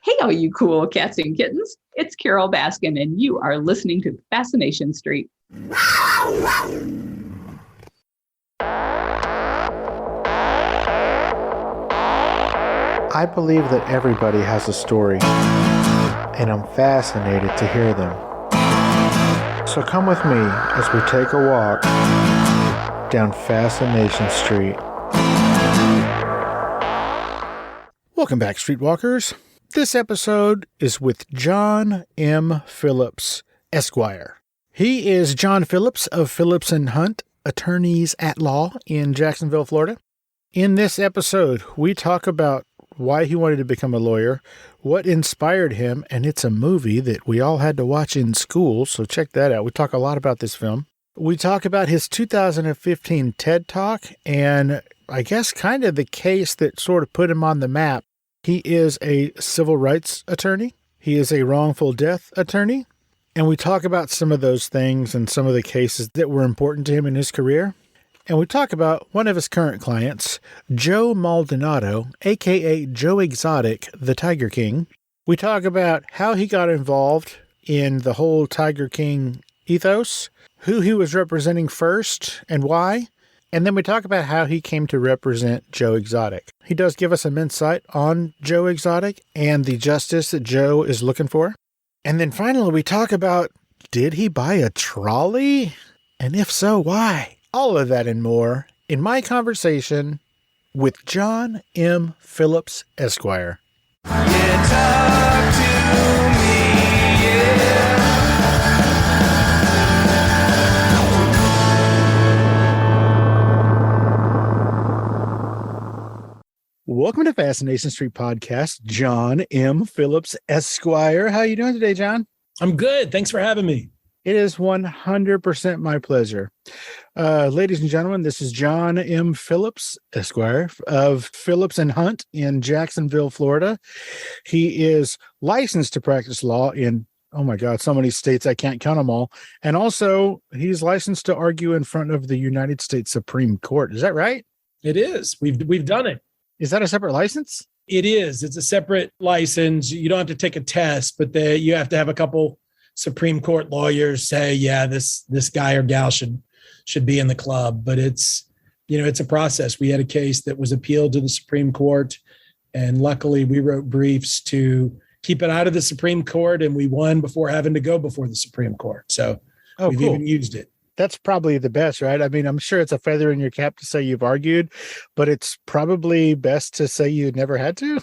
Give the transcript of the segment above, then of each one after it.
Hey, all you cool cats and kittens. It's Carol Baskin, and you are listening to Fascination Street. I believe that everybody has a story, and I'm fascinated to hear them. So come with me as we take a walk down Fascination Street. Welcome back, Streetwalkers. This episode is with John M. Phillips, Esquire. He is John Phillips of Phillips Hunt, attorneys at law in Jacksonville, Florida. In this episode, we talk about why he wanted to become a lawyer, what inspired him, and it's a movie that we all had to watch in school, so check that out. We talk a lot about this film. We talk about his 2015 TED Talk, and I guess kind of the case that sort of put him on the map. He is a civil rights attorney. He is a wrongful death attorney. And we talk about some of those things and some of the cases that were important to him in his career. And we talk about one of his current clients, Joe Maldonado, A.K.A. Joe Exotic, the Tiger King. We talk about how he got involved in the whole Tiger King ethos, who he was representing first and why. And then we talk about how he came to represent Joe Exotic. He does give us some insight on Joe Exotic and the justice that Joe is looking for. And then finally, we talk about, did he buy a trolley? And if so, why? All of that and more in my conversation with John M. Phillips, Esquire. Yeah, talk to me, yeah. Welcome to Fascination Street Podcast, John M. Phillips, Esquire. How are you doing today, John? I'm good. Thanks for having me. It is 100% my pleasure. Ladies and gentlemen, this is John M. Phillips, Esquire, of Phillips Hunt in Jacksonville, Florida. He is licensed to practice law in, oh my God, so many states, I can't count them all. And also, he's licensed to argue in front of the United States Supreme Court. Is that right? It is. We've done it. Is that a separate license? It is. It's a separate license. You don't have to take a test, but you have to have a couple Supreme Court lawyers say, yeah, this guy or gal should be in the club. But it's a process. We had a case that was appealed to the Supreme Court, and luckily we wrote briefs to keep it out of the Supreme Court, and we won before having to go before the Supreme Court. So we've cool. even used it. That's probably the best, right? I mean, I'm sure it's a feather in your cap to say you've argued, but it's probably best to say you never had to.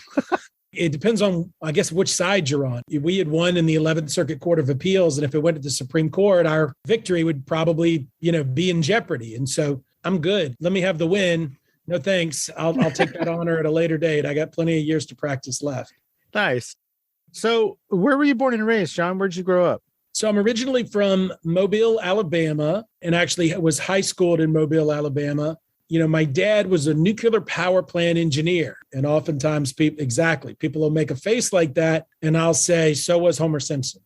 It depends on, I guess, which side you're on. We had won in the 11th Circuit Court of Appeals, and if it went to the Supreme Court, our victory would probably, be in jeopardy. And so I'm good. Let me have the win. No thanks. I'll take that honor at a later date. I got plenty of years to practice left. Nice. So where were you born and raised, John? Where'd you grow up? So I'm originally from Mobile, Alabama, and actually was high schooled in Mobile, Alabama. My dad was a nuclear power plant engineer. And oftentimes people will make a face like that. And I'll say, so was Homer Simpson.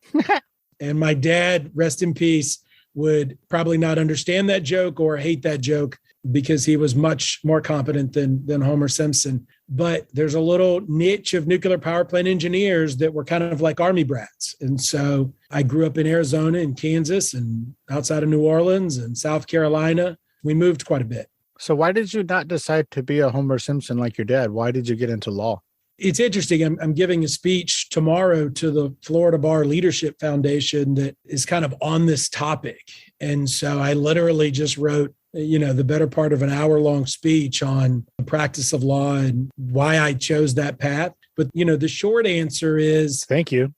And my dad, rest in peace, would probably not understand that joke or hate that joke because he was much more competent than Homer Simpson. But there's a little niche of nuclear power plant engineers that were kind of like army brats. And so I grew up in Arizona and Kansas and outside of New Orleans and South Carolina. We moved quite a bit. So why did you not decide to be a Homer Simpson like your dad? Why did you get into law? It's interesting. I'm giving a speech tomorrow to the Florida Bar Leadership Foundation that is kind of on this topic. And so I literally just wrote, the better part of an hour-long speech on the practice of law and why I chose that path. But, the short answer is... Thank you.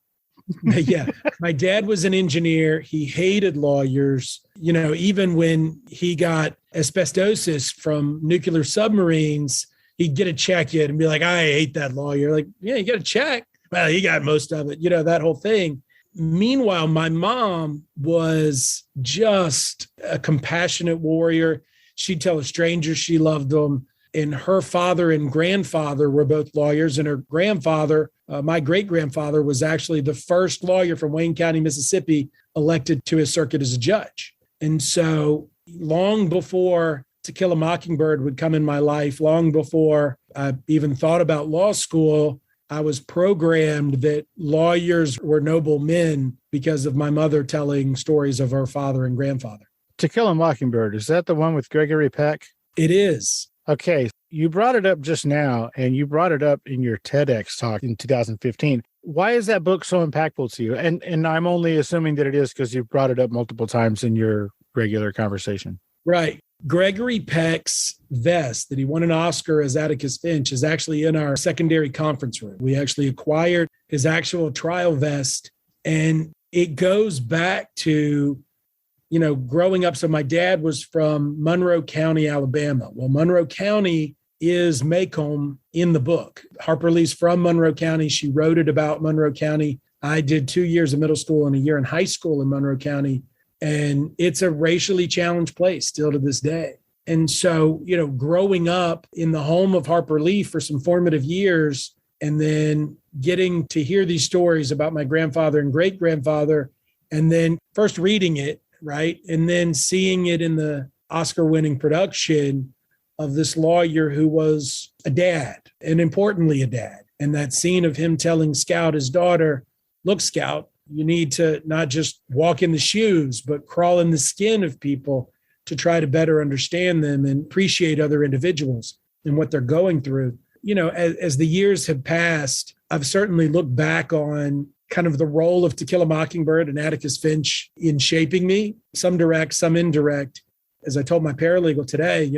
Yeah. My dad was an engineer. He hated lawyers. Even when he got asbestosis from nuclear submarines, he'd get a check in and be like, I hate that lawyer. Like, yeah, you got a check. Well, he got most of it, that whole thing. Meanwhile, my mom was just a compassionate warrior. She'd tell a stranger she loved them. And her father and grandfather were both lawyers. And her grandfather, my great-grandfather, was actually the first lawyer from Wayne County, Mississippi, elected to his circuit as a judge. And so long before To Kill a Mockingbird would come in my life, long before I even thought about law school, I was programmed that lawyers were noble men because of my mother telling stories of her father and grandfather. To Kill a Mockingbird, is that the one with Gregory Peck? It is. Okay, you brought it up just now, and you brought it up in your TEDx talk in 2015. Why is that book so impactful to you? And I'm only assuming that it is because you've brought it up multiple times in your regular conversation. Right. Gregory Peck's vest that he won an Oscar as Atticus Finch is actually in our secondary conference room. We actually acquired his actual trial vest, and it goes back to, growing up. So my dad was from Monroe County, Alabama. Well, Monroe County is Macomb in the book. Harper Lee's from Monroe County. She wrote it about Monroe County. I did 2 years of middle school and a year in high school in Monroe County. And it's a racially challenged place still to this day. And so, growing up in the home of Harper Lee for some formative years, and then getting to hear these stories about my grandfather and great grandfather, and then first reading it, right? And then seeing it in the Oscar-winning production of this lawyer who was a dad, and importantly, a dad. And that scene of him telling Scout, his daughter, look, Scout, you need to not just walk in the shoes, but crawl in the skin of people to try to better understand them and appreciate other individuals and what they're going through. As the years have passed, I've certainly looked back on kind of the role of To Kill a Mockingbird and Atticus Finch in shaping me, some direct, some indirect. As I told my paralegal today,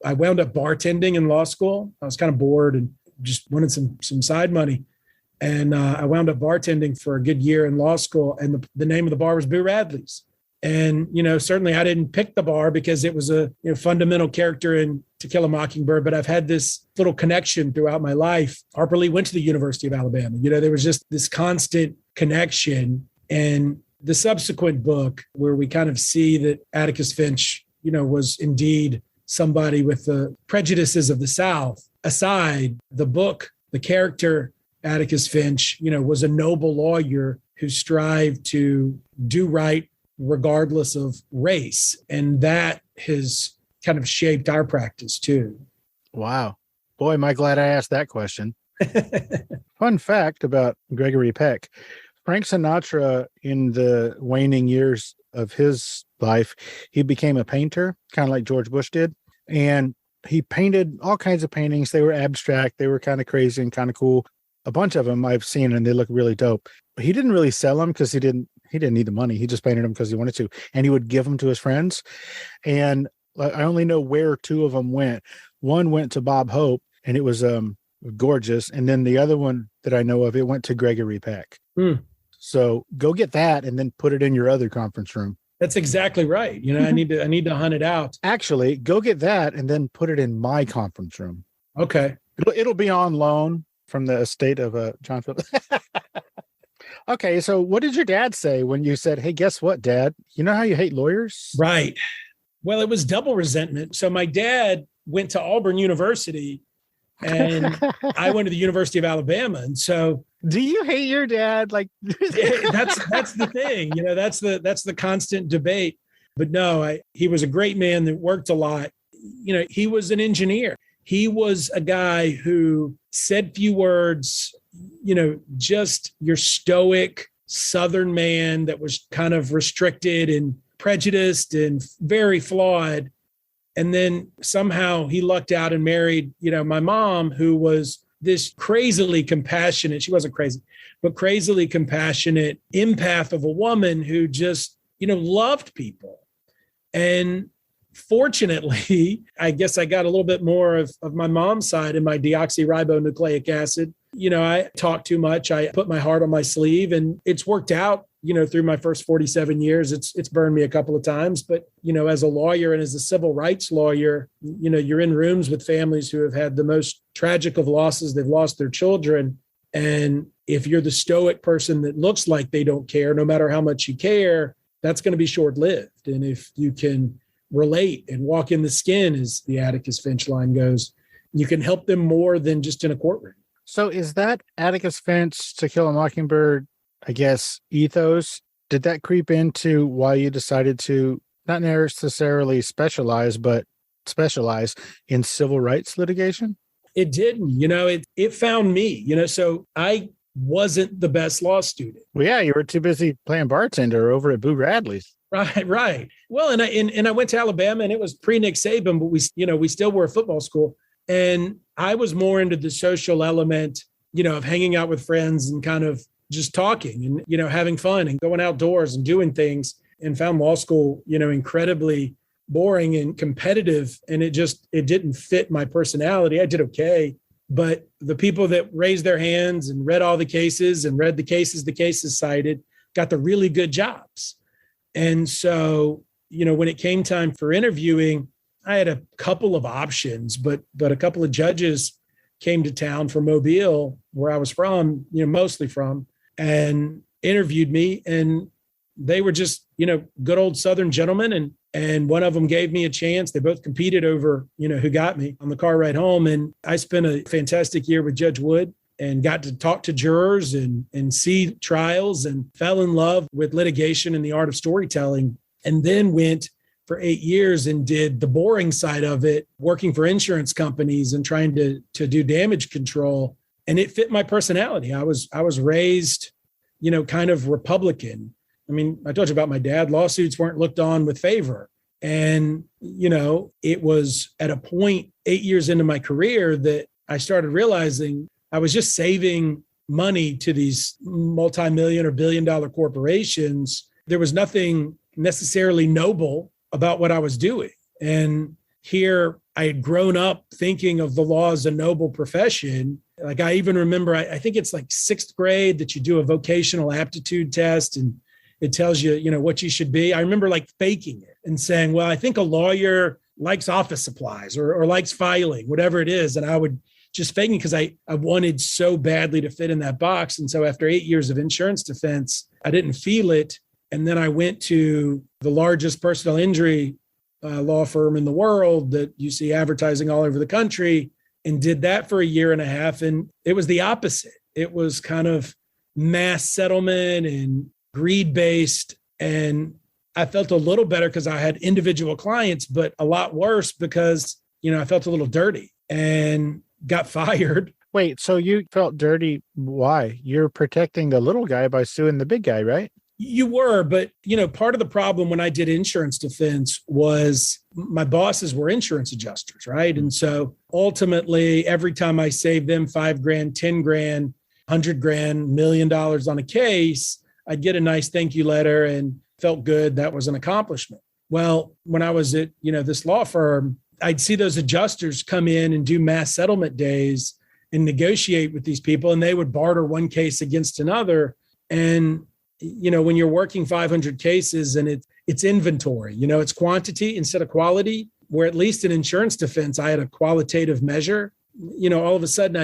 I wound up bartending in law school. I was kind of bored and just wanted some side money. And I wound up bartending for a good year in law school. And the name of the bar was Boo Radley's. And, certainly I didn't pick the bar because it was a fundamental character in To Kill a Mockingbird, but I've had this little connection throughout my life. Harper Lee went to the University of Alabama. There was just this constant connection. And the subsequent book where we kind of see that Atticus Finch, was indeed somebody with the prejudices of the South aside, the book, the character, Atticus Finch, was a noble lawyer who strived to do right regardless of race. And that has kind of shaped our practice too. Wow. Boy, am I glad I asked that question. Fun fact about Gregory Peck. Frank Sinatra, in the waning years of his life, he became a painter, kind of like George Bush did. And he painted all kinds of paintings. They were abstract. They were kind of crazy and kind of cool. A bunch of them I've seen and they look really dope. But he didn't really sell them because he didn't need the money. He just painted them because he wanted to. And he would give them to his friends. And I only know where two of them went. One went to Bob Hope and it was gorgeous. And then the other one that I know of, it went to Gregory Peck. So go get that and then put it in your other conference room. That's exactly right. I need to hunt it out. Actually, go get that and then put it in my conference room. Okay. It'll be on loan from the estate of John Phillips. Okay, so what did your dad say when you said, hey, guess what, Dad? You know how you hate lawyers? Right. Well, it was double resentment. So my dad went to Auburn University and I went to the University of Alabama. And so do you hate your dad? Like that's the thing, that's the constant debate. But no, he was a great man that worked a lot. He was an engineer. He was a guy who said few words, just your stoic Southern man that was kind of restricted and prejudiced and very flawed. And then somehow he lucked out and married, my mom, who was this crazily compassionate, she wasn't crazy, but crazily compassionate empath of a woman who just, loved people. And fortunately, I guess I got a little bit more of my mom's side in my deoxyribonucleic acid. I talk too much. I put my heart on my sleeve and it's worked out, through my first 47 years. It's burned me a couple of times, but, as a lawyer and as a civil rights lawyer, you're in rooms with families who have had the most tragic of losses. They've lost their children. And if you're the stoic person that looks like they don't care, no matter how much you care, that's going to be short-lived. And if you can relate and walk in the skin, as the Atticus Finch line goes, you can help them more than just in a courtroom. So is that Atticus Finch, To Kill a Mockingbird, I guess, ethos? Did that creep into why you decided to not necessarily specialize, but specialize in civil rights litigation? It didn't, it found me, so I wasn't the best law student. Well, yeah, you were too busy playing bartender over at Boo Radley's. Right. Well, and I went to Alabama, and it was pre Nick Saban, but we still were a football school. And I was more into the social element, of hanging out with friends and kind of just talking and, having fun and going outdoors and doing things, and found law school, incredibly boring and competitive. And it didn't fit my personality. I did okay. But the people that raised their hands and read all the cases and read the cases cited got the really good jobs. And so, when it came time for interviewing, I had a couple of options, but a couple of judges came to town from Mobile, where I was from, mostly from, and interviewed me. And they were just, good old Southern gentlemen. And one of them gave me a chance. They both competed over, who got me on the car ride home. And I spent a fantastic year with Judge Wood and got to talk to jurors and see trials, and fell in love with litigation and the art of storytelling. And then went for 8 years and did the boring side of it, working for insurance companies and trying to do damage control. And it fit my personality. I was raised, kind of Republican. I mean, I told you about my dad. Lawsuits weren't looked on with favor. And, it was at a point 8 years into my career that I started realizing I was just saving money to these multi-million or billion-dollar corporations. There was nothing necessarily noble about what I was doing. And here I had grown up thinking of the law as a noble profession. Like, I even remember, I think it's like 6th grade that you do a vocational aptitude test, and it tells you, what you should be. I remember like faking it and saying, well, I think a lawyer likes office supplies or likes filing, whatever it is. And I would just faking, because I wanted so badly to fit in that box. And so after 8 years of insurance defense, I didn't feel it. And then I went to the largest personal injury law firm in the world that you see advertising all over the country, and did that for a year and a half. And it was the opposite. It was kind of mass settlement and greed-based. And I felt a little better because I had individual clients, but a lot worse because, I felt a little dirty and got fired. Wait, so you felt dirty? Why? You're protecting the little guy by suing the big guy, right? You were, but, part of the problem when I did insurance defense was my bosses were insurance adjusters, right? And so ultimately, every time I saved them $5,000, $10,000, $100,000, $1 million on a case, I'd get a nice thank you letter and felt good. That was an accomplishment. Well, when I was at, this law firm, I'd see those adjusters come in and do mass settlement days and negotiate with these people, and they would barter one case against another. And, when you're working 500 cases and it's inventory, it's quantity instead of quality, where at least in insurance defense, I had a qualitative measure. All of a sudden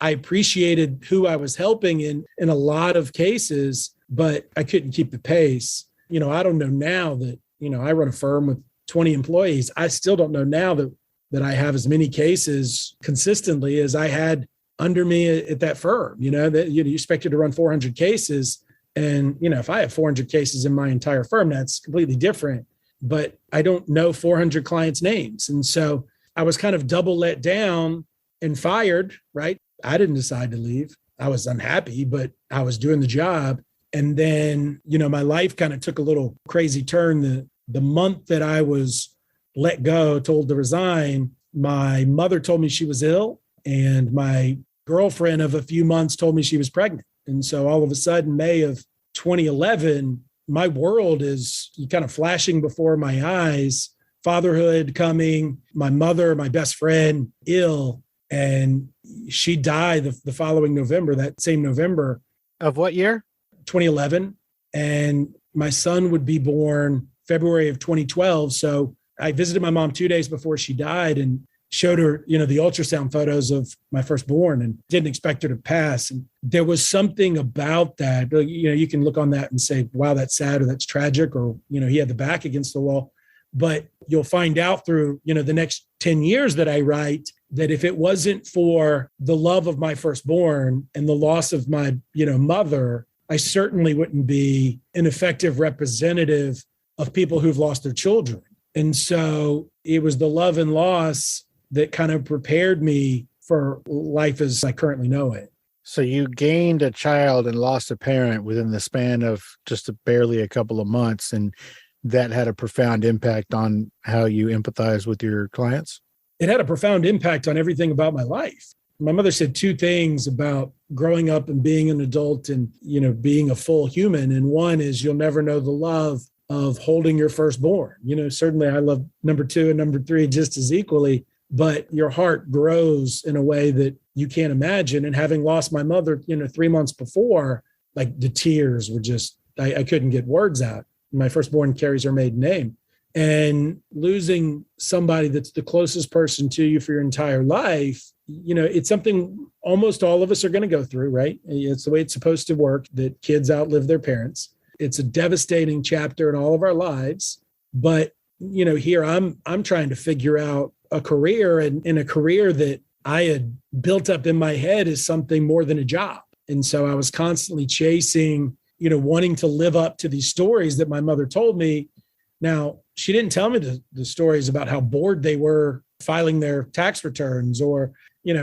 I appreciated who I was helping in a lot of cases, but I couldn't keep the pace. I don't know now that, I run a firm with 20 employees. I still don't know now that I have as many cases consistently as I had under me at that firm. That you expected to run 400 cases. And, if I have 400 cases in my entire firm, that's completely different. But I don't know 400 clients' names. And so I was kind of double let down and fired, right? I didn't decide to leave. I was unhappy, but I was doing the job. And then, my life kind of took a little crazy turn. The month that I was let go, told to resign, my mother told me she was ill, and my girlfriend of a few months told me she was pregnant. And so all of a sudden, May of 2011, my world is kind of flashing before my eyes. Fatherhood coming, my mother, my best friend, ill, and she died the following November, that same November. Of what year? 2011. And my son would be born February of 2012. So I visited my mom 2 days before she died and showed her, the ultrasound photos of my firstborn, and didn't expect her to pass. And there was something about that, you can look on that and say, wow, that's sad, or that's tragic, or, he had the back against the wall. But you'll find out through, the next 10 years that I write, that if it wasn't for the love of my firstborn and the loss of my, mother, I certainly wouldn't be an effective representative of people who've lost their children. And so it was the love and loss that kind of prepared me for life as I currently know it. So you gained a child and lost a parent within the span of just barely a couple of months, and that had a profound impact on how you empathize with your clients? It had a profound impact on everything about my life. My mother said two things about growing up and being an adult and, being a full human. And one is you'll never know the love of holding your firstborn. Certainly I love number 2 and number 3 just as equally, but your heart grows in a way that you can't imagine. And having lost my mother, 3 months before, like the tears were just, I couldn't get words out. My firstborn carries her maiden name. And losing somebody that's the closest person to you for your entire life, it's something almost all of us are going to go through, right? It's the way it's supposed to work, that kids outlive their parents. It's a devastating chapter in all of our lives. But, here I'm trying to figure out a career, and in a career that I had built up in my head as something more than a job. And so I was constantly chasing, wanting to live up to these stories that my mother told me. Now, she didn't tell me the stories about how bored they were filing their tax returns or,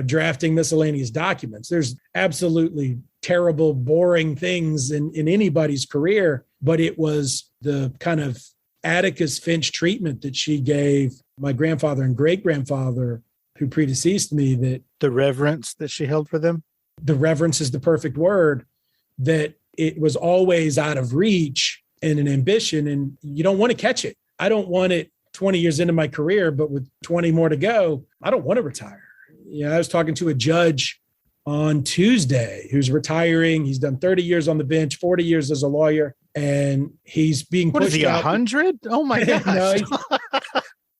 drafting miscellaneous documents. There's absolutely terrible, boring things in anybody's career, but it was the kind of Atticus Finch treatment that she gave my grandfather and great-grandfather who predeceased me. That the reverence that she held for them? The reverence is the perfect word, that it was always out of reach and an ambition, and you don't want to catch it. I don't want it 20 years into my career, but with 20 more to go, I don't want to retire. I was talking to a judge on Tuesday who's retiring. He's done 30 years on the bench, 40 years as a lawyer, and he's being pushed out. What is he, 100? Oh my gosh.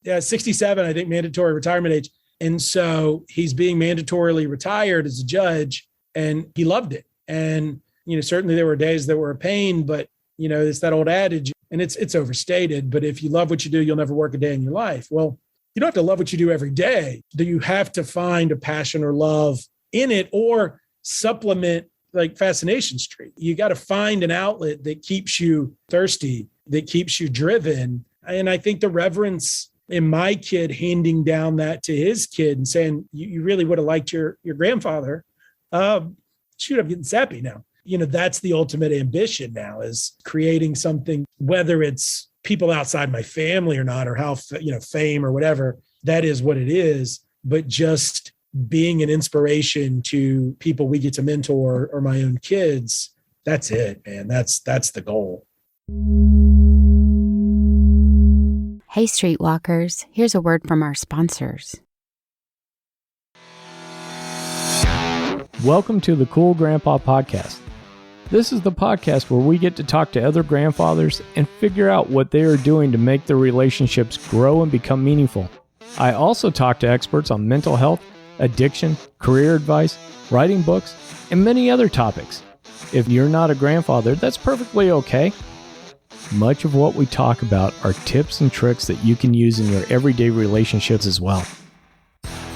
No, 67, I think, mandatory retirement age. And so he's being mandatorily retired as a judge, and he loved it. And, certainly there were days that were a pain, but, it's that old adage, and it's overstated, but if you love what you do, you'll never work a day in your life. Well, you don't have to love what you do every day. Do you have to find a passion or love in it, or supplement like Fascination Street? You got to find an outlet that keeps you thirsty, that keeps you driven. And I think the reverence in my kid handing down that to his kid and saying, you really would have liked your grandfather. Shoot, I'm getting sappy now. That's the ultimate ambition now, is creating something, whether it's people outside my family or not, or how, fame or whatever, that is what it is. But just being an inspiration to people we get to mentor or my own kids, that's it, man. That's the goal. Hey, Streetwalkers, here's a word from our sponsors. Welcome to the Cool Grandpa Podcast. This is the podcast where we get to talk to other grandfathers and figure out what they are doing to make their relationships grow and become meaningful. I also talk to experts on mental health, addiction, career advice, writing books, and many other topics. If you're not a grandfather, that's perfectly okay. Much of what we talk about are tips and tricks that you can use in your everyday relationships as well.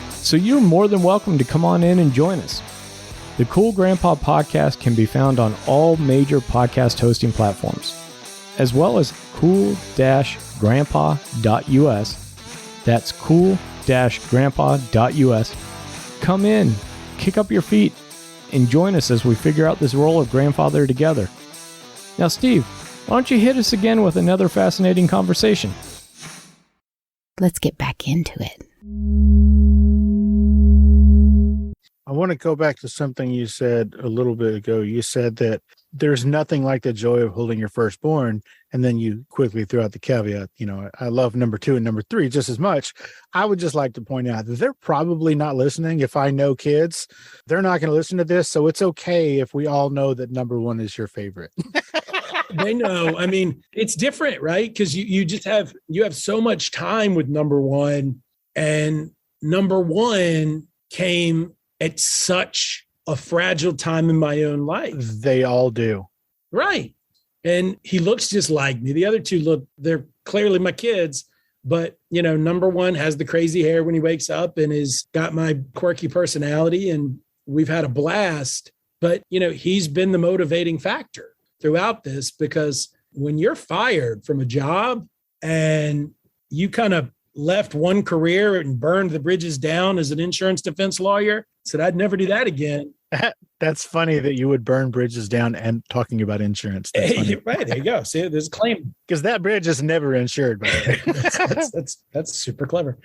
So you're more than welcome to come on in and join us. The Cool Grandpa Podcast can be found on all major podcast hosting platforms, as well as cool-grandpa.us. That's cool-grandpa.us. Come in, kick up your feet, and join us as we figure out this role of grandfather together. Now, Steve, why don't you hit us again with another fascinating conversation? Let's get back into it. I want to go back to something you said a little bit ago. You said that there's nothing like the joy of holding your firstborn, and then you quickly threw out the caveat, I love number 2 and number 3 just as much. I would just like to point out that they're probably not listening. If I know kids, they're not going to listen to this. So it's okay if we all know that number 1 is your favorite. They know. I mean, it's different, right? Because you have so much time with number 1, and number 1 came at such a fragile time in my own life. They all do. Right. And he looks just like me. The other 2 they're clearly my kids, but number 1 has the crazy hair when he wakes up and has got my quirky personality, and we've had a blast. But, he's been the motivating factor throughout this, because when you're fired from a job and you kind of left one career and burned the bridges down as an insurance defense lawyer. Said I'd never do that again. That's funny that you would burn bridges down and talking about insurance. That's funny. Right, there you go. See, there's a claim. Because that bridge is never insured, by the way. that's super clever.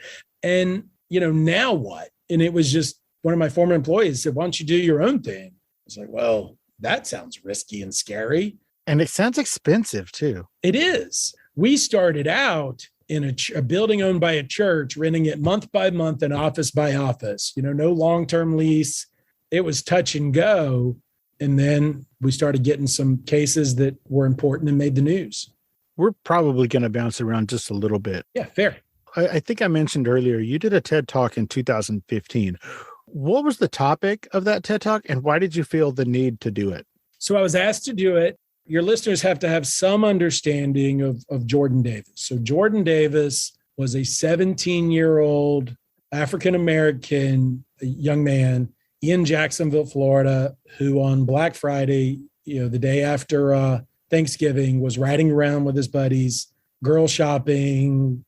And, now what? And it was just one of my former employees said, why don't you do your own thing? I was like, well, that sounds risky and scary. And it sounds expensive too. It is. We started out in a building owned by a church, renting it month by month and office by office, no long-term lease. It was touch and go. And then we started getting some cases that were important and made the news. We're probably going to bounce around just a little bit. Yeah, fair. I think I mentioned earlier, you did a TED Talk in 2015. What was the topic of that TED Talk and why did you feel the need to do it? So I was asked to do it. Your listeners have to have some understanding of Jordan Davis. So Jordan Davis was a 17-year-old African-American young man in Jacksonville, Florida, who on Black Friday, the day after Thanksgiving, was riding around with his buddies, girl shopping,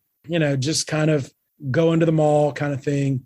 just kind of going to the mall kind of thing.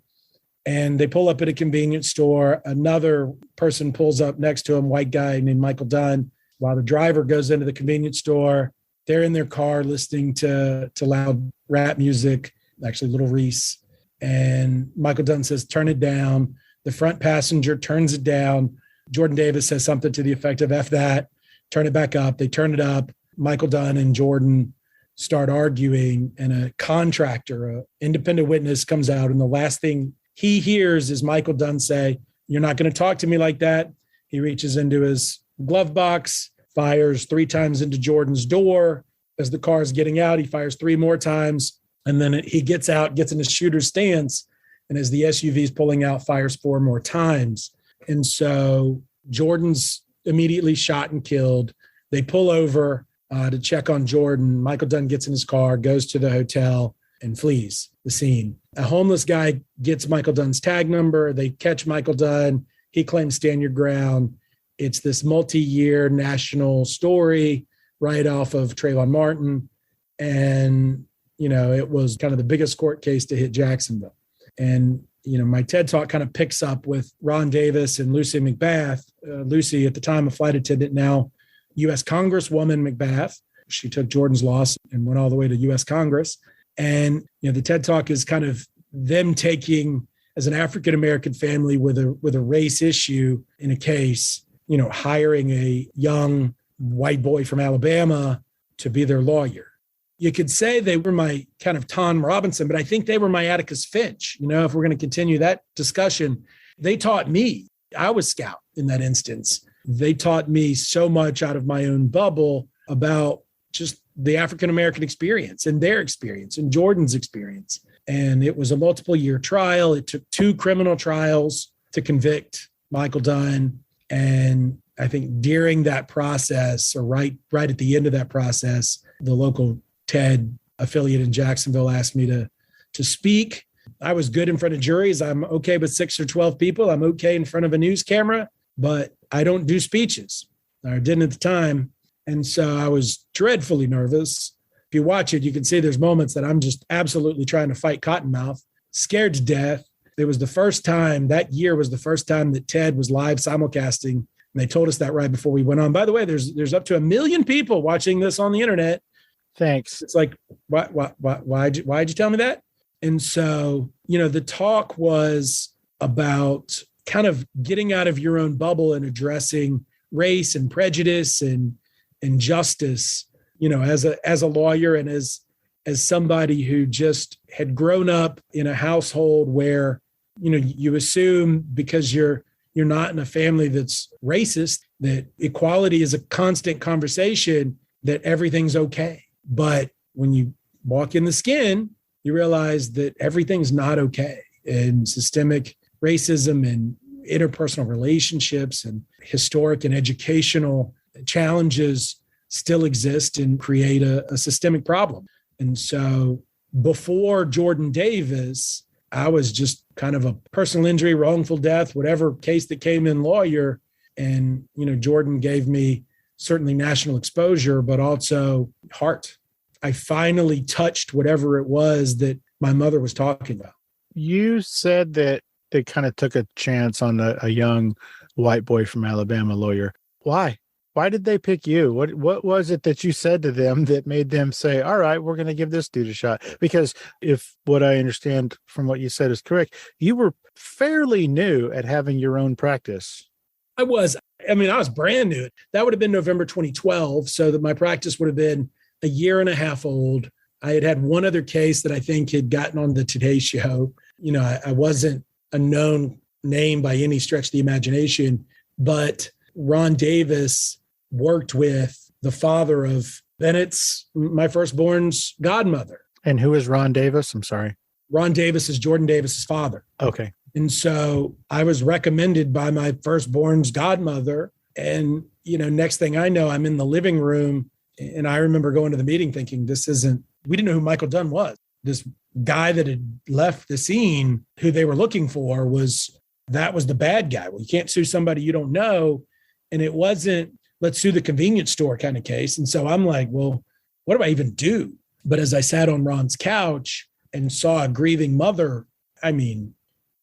And they pull up at a convenience store. Another person pulls up next to him, white guy named Michael Dunn. While the driver goes into the convenience store, they're in their car listening to loud rap music, actually Little Reese. And Michael Dunn says, turn it down. The front passenger turns it down. Jordan Davis says something to the effect of F that, turn it back up. They turn it up. Michael Dunn and Jordan start arguing, and a contractor, an independent witness, comes out. And the last thing he hears is Michael Dunn say, you're not going to talk to me like that. He reaches into his glove box, fires 3 times into Jordan's door. As the car is getting out, he fires 3 more times. And then he gets out, gets in a shooter's stance. And as the SUV is pulling out, fires 4 more times. And so Jordan's immediately shot and killed. They pull over to check on Jordan. Michael Dunn gets in his car, goes to the hotel, and flees the scene. A homeless guy gets Michael Dunn's tag number. They catch Michael Dunn. He claims stand your ground. It's this multi-year national story right off of Trayvon Martin. And, it was kind of the biggest court case to hit Jacksonville. And, my TED Talk kind of picks up with Ron Davis and Lucy McBath. Lucy, at the time, a flight attendant, now U.S. Congresswoman McBath. She took Jordan's loss and went all the way to U.S. Congress. And, the TED Talk is kind of them taking, as an African-American family with a race issue in a case, hiring a young white boy from Alabama to be their lawyer. You could say they were my kind of Tom Robinson, but I think they were my Atticus Finch. If we're going to continue that discussion, they taught me. I was scout in that instance. They taught me so much out of my own bubble about just the African-American experience and their experience and Jordan's experience. And it was a multiple year trial. It took 2 criminal trials to convict Michael Dunn. And I think during that process, or right at the end of that process, the local TED affiliate in Jacksonville asked me to speak. I was good in front of juries. I'm okay with 6 or 12 people. I'm okay in front of a news camera, but I don't do speeches. I didn't at the time. And so I was dreadfully nervous. If you watch it, you can see there's moments that I'm just absolutely trying to fight Cottonmouth, scared to death. It was the first time, that year was the first time that TED was live simulcasting. And they told us that right before we went on. By the way, there's up to 1 million people watching this on the internet. Thanks. It's like, why'd you tell me that? And so, the talk was about kind of getting out of your own bubble and addressing race and prejudice and justice, as a lawyer and as somebody who just had grown up in a household where, you assume because you're not in a family that's racist, that equality is a constant conversation, that everything's okay. But when you walk in the skin, you realize that everything's not okay. And systemic racism and interpersonal relationships and historic and educational challenges still exist and create a systemic problem. And so before Jordan Davis, I was just kind of a personal injury, wrongful death, whatever case that came in lawyer. And, Jordan gave me certainly national exposure, but also heart. I finally touched whatever it was that my mother was talking about. You said that they kind of took a chance on a young white boy from Alabama lawyer. Why? Why did they pick you? What was it that you said to them that made them say, all right, we're going to give this dude a shot? Because if what I understand from what you said is correct, you were fairly new at having your own practice. I was brand new. That would have been November 2012. So that my practice would have been a year and a half old. I had one other case that I think had gotten on the Today Show. You know, I wasn't a known name by any stretch of the imagination, but Ron Davis worked with the father of Bennett's, my firstborn's godmother. And who is Ron Davis? I'm sorry. Ron Davis is Jordan Davis's father. Okay. And so I was recommended by my firstborn's godmother. And, you know, next thing I know, I'm in the living room. And I remember going to the meeting thinking, we didn't know who Michael Dunn was. This guy that had left the scene, who they were looking for, was the bad guy. Well, you can't sue somebody you don't know. And it wasn't, let's sue the convenience store kind of case. And so I'm like, well, what do I even do? But as I sat on Ron's couch and saw a grieving mother, I mean,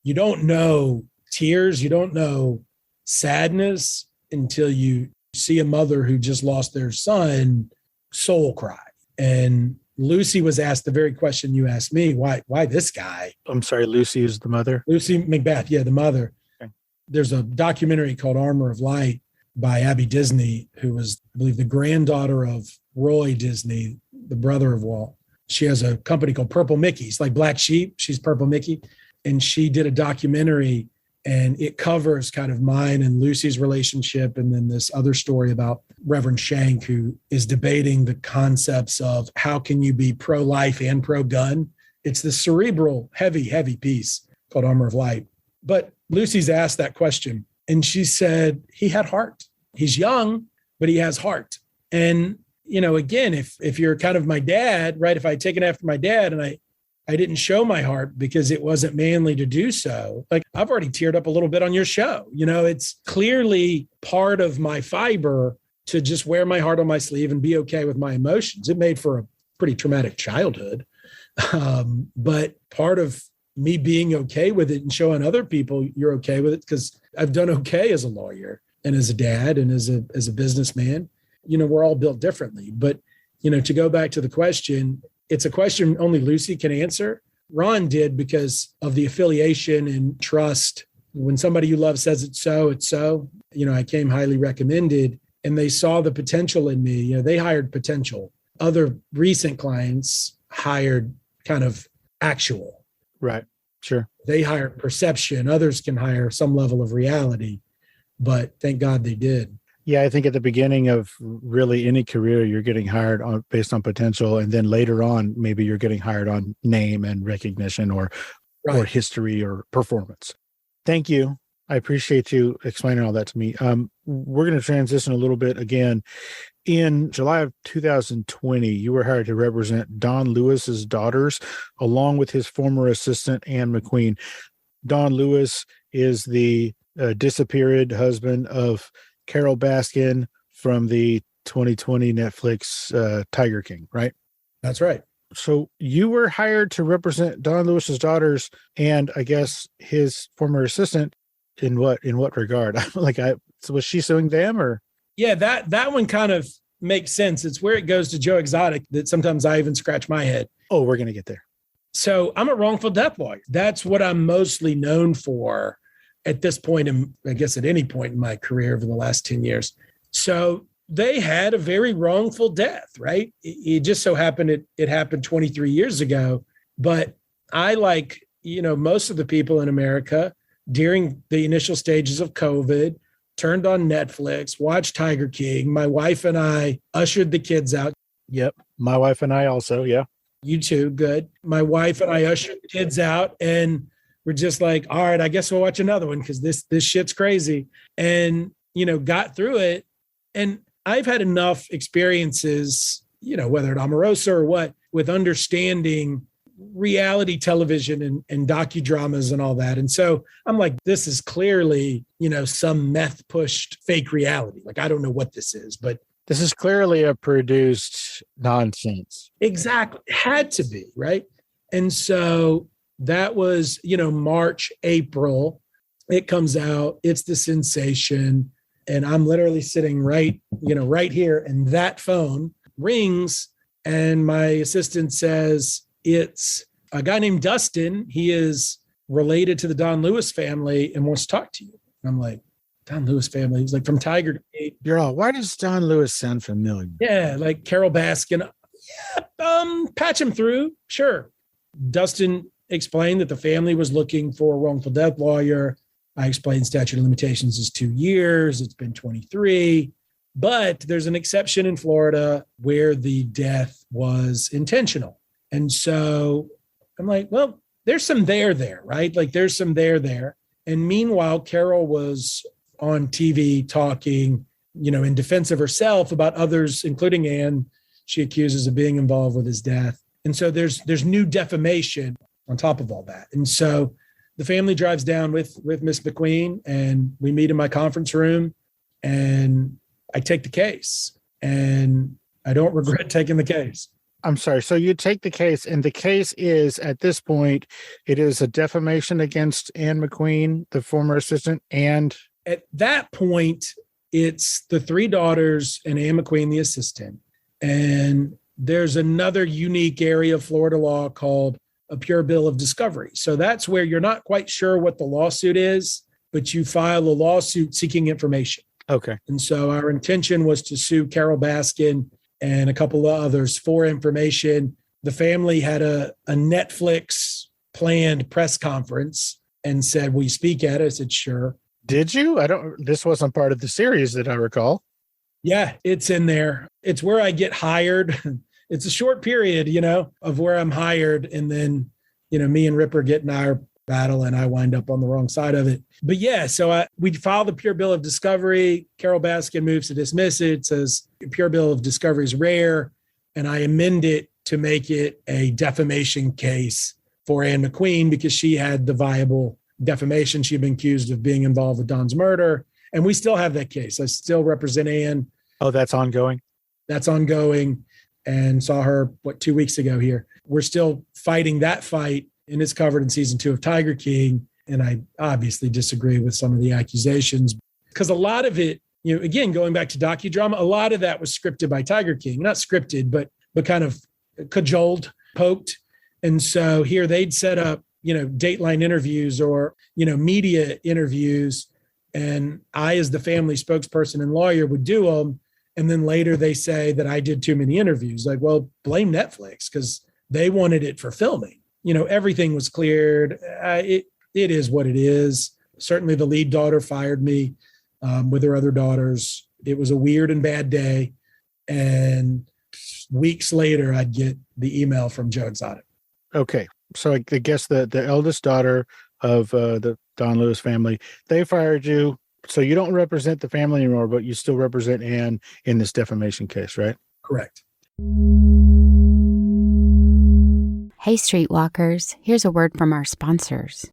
you don't know tears, you don't know sadness until you see a mother who just lost their son soul cry. And Lucy was asked the very question you asked me, why this guy? I'm sorry, Lucy is the mother? Lucy Macbeth, yeah, the mother. Okay. There's a documentary called Armor of Light by Abby Disney, who was, I believe, the granddaughter of Roy Disney, the brother of Walt. She has a company called Purple Mickey's, like Black Sheep. She's Purple Mickey. And she did a documentary, and it covers kind of mine and Lucy's relationship. And then this other story about Reverend Shank, who is debating the concepts of how can you be pro-life and pro-gun. It's this cerebral, heavy piece called Armor of Light. But Lucy's asked that question, and she said, he had heart. He's young, but he has heart. And, you know, again, if you're kind of my dad, right, if I had taken after my dad and I didn't show my heart because it wasn't manly to do so, like I've already teared up a little bit on your show. You know, it's clearly part of my fiber to just wear my heart on my sleeve and be okay with my emotions. It made for a pretty traumatic childhood. But part of me being okay with it and showing other people you're okay with it, because I've done okay as a lawyer and as a dad and as a businessman. You know, we're all built differently. But, you know, to go back to the question, it's a question only Lucy can answer. Ron did because of the affiliation and trust. When somebody you love says it's so, it's so. You know, I came highly recommended, and they saw the potential in me. You know, they hired potential. Other recent clients hired kind of actual. Right. Sure. They hire perception. Others can hire some level of reality, but thank God they did. Yeah, I think at the beginning of really any career, you're getting hired based on potential. And then later on, maybe you're getting hired on name and recognition or history or performance. Thank you. I appreciate you explaining all that to me. We're going to transition a little bit again. In July of 2020, you were hired to represent Don Lewis's daughters, along with his former assistant, Ann McQueen. Don Lewis is the disappeared husband of Carol Baskin from the 2020 Netflix Tiger King, right? That's right. So you were hired to represent Don Lewis's daughters and I guess his former assistant. In what regard? So was she suing them or? Yeah, that one kind of makes sense. It's where it goes to Joe Exotic that sometimes I even scratch my head. Oh, we're going to get there. So I'm a wrongful death lawyer. That's what I'm mostly known for at this point, I guess at any point in my career over the last 10 years. So they had a very wrongful death, right? It just so happened it happened 23 years ago. But I, like, you know, most of the people in America during the initial stages of COVID, turned on Netflix, watched Tiger King. My wife and I ushered the kids out. Yep. My wife and I also, yeah. You too, good. My wife and I ushered the kids out, and we're just like, all right, I guess we'll watch another one because this shit's crazy. And, you know, got through it. And I've had enough experiences, you know, whether at Omarosa or what, with understanding reality television and docudramas and all that. And so I'm like, this is clearly, you know, some meth pushed fake reality. Like, I don't know what this is, but this is clearly a produced nonsense. Exactly. It had to be, right? And so that was, March, April. It comes out, it's the sensation. And I'm literally sitting right here, and that phone rings, and my assistant says, it's a guy named Dustin. He is related to the Don Lewis family and wants to talk to you. And I'm like, Don Lewis family? He's like, from Tiger Gate. You're all, why does Don Lewis sound familiar? Yeah, like Carol Baskin. Yeah, patch him through. Sure. Dustin explained that the family was looking for a wrongful death lawyer. I explained statute of limitations is 2 years. It's been 23. But there's an exception in Florida where the death was intentional. And so I'm like, well, there's some there, right? Like there's some there. And meanwhile, Carol was on TV talking, in defense of herself about others, including Ann, she accuses of being involved with his death. And so there's new defamation on top of all that. And so the family drives down with Miss McQueen, and we meet in my conference room, and I take the case, and I don't regret taking the case. I'm sorry. So you take the case, and the case is, at this point, it is a defamation against Ann McQueen, the former assistant, and... At that point, it's the 3 daughters and Ann McQueen, the assistant. And there's another unique area of Florida law called a pure bill of discovery. So that's where you're not quite sure what the lawsuit is, but you file a lawsuit seeking information. Okay. And so our intention was to sue Carol Baskin and a couple of others for information. The family had a Netflix planned press conference and said, will you speak at it? I said, sure. Did you? This wasn't part of the series that I recall. Yeah, it's in there. It's where I get hired. It's a short period, of where I'm hired. And then, me and Ripper get in our battle, and I wind up on the wrong side of it. But yeah, so we filed the pure bill of discovery. Carol Baskin moves to dismiss it, says pure bill of discovery is rare. And I amend it to make it a defamation case for Ann McQueen because she had the viable defamation. She'd been accused of being involved with Don's murder. And we still have that case. I still represent Ann. Oh, that's ongoing? That's ongoing. And saw her, 2 weeks ago here. We're still fighting that fight, and it's covered in season 2 of Tiger King. And I obviously disagree with some of the accusations because a lot of it, again, going back to docudrama, a lot of that was scripted by Tiger King, not scripted, but kind of cajoled, poked. And so here they'd set up, Dateline interviews or, media interviews. And I, as the family spokesperson and lawyer, would do them. And then later they say that I did too many interviews. Like, well, blame Netflix because they wanted it for filming. Everything was cleared. It is what it is. Certainly the lead daughter fired me with her other daughters. It was a weird and bad day. And weeks later, I'd get the email from Joe Exotic. Okay. So I guess the eldest daughter of the Don Lewis family, they fired you. So you don't represent the family anymore, but you still represent Ann in this defamation case, right? Correct. Hey, Streetwalkers, here's a word from our sponsors.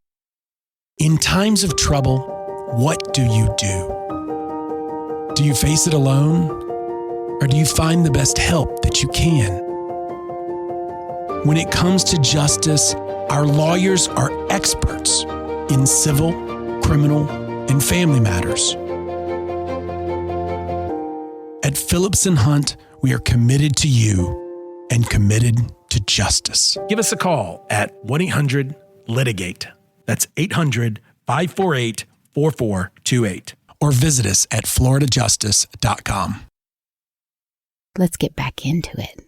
In times of trouble, what do you do? Do you face it alone? Or do you find the best help that you can? When it comes to justice, our lawyers are experts in civil, criminal, and family matters. At Phillips Hunt, we are committed to you and committed to justice. Give us a call at 1-800-LITIGATE. That's 800-548-4428. Or visit us at floridajustice.com. Let's get back into it.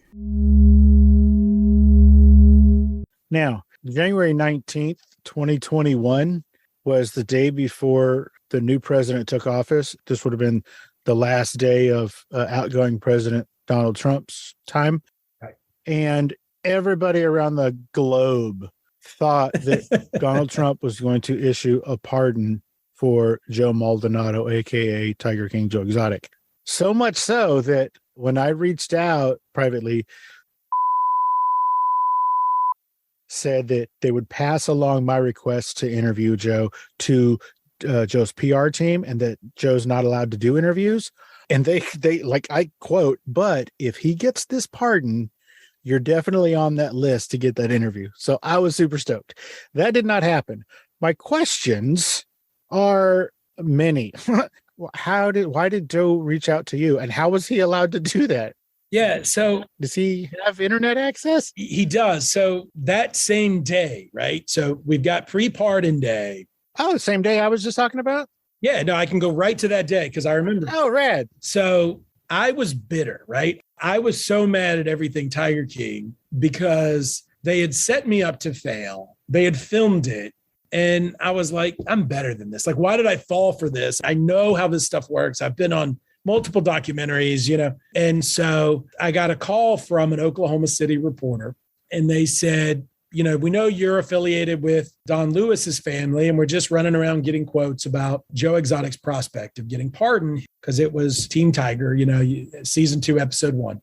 Now, January 19th, 2021 was the day before the new president took office. This would have been the last day of outgoing President Donald Trump's time. Right. And everybody around the globe thought that Donald Trump was going to issue a pardon for Joe Maldonado, A.K.A. Tiger King Joe Exotic. So much so that when I reached out privately, said that they would pass along my request to interview Joe to Joe's PR team and that Joe's not allowed to do interviews. And they like, I quote, but if he gets this pardon, You're definitely on that list to get that interview. So I was super stoked. That did not happen. My questions are many. Why did Joe reach out to you, and how was he allowed to do that? Yeah. So Does he have internet access? he does. So that same day, right? So we've got pre-pardon day. Oh, the same day I was just talking about? Yeah, no, I can go right to that day because I remember. Oh, rad. So I was bitter, right? I was so mad at everything Tiger King because they had set me up to fail. They had filmed it. And I was like, I'm better than this. Like, why did I fall for this? I know how this stuff works. I've been on multiple documentaries, And so I got a call from an Oklahoma City reporter, and they said, we know you're affiliated with Don Lewis's family, and we're just running around getting quotes about Joe Exotic's prospect of getting pardoned because it was Team Tiger, season 2, episode 1.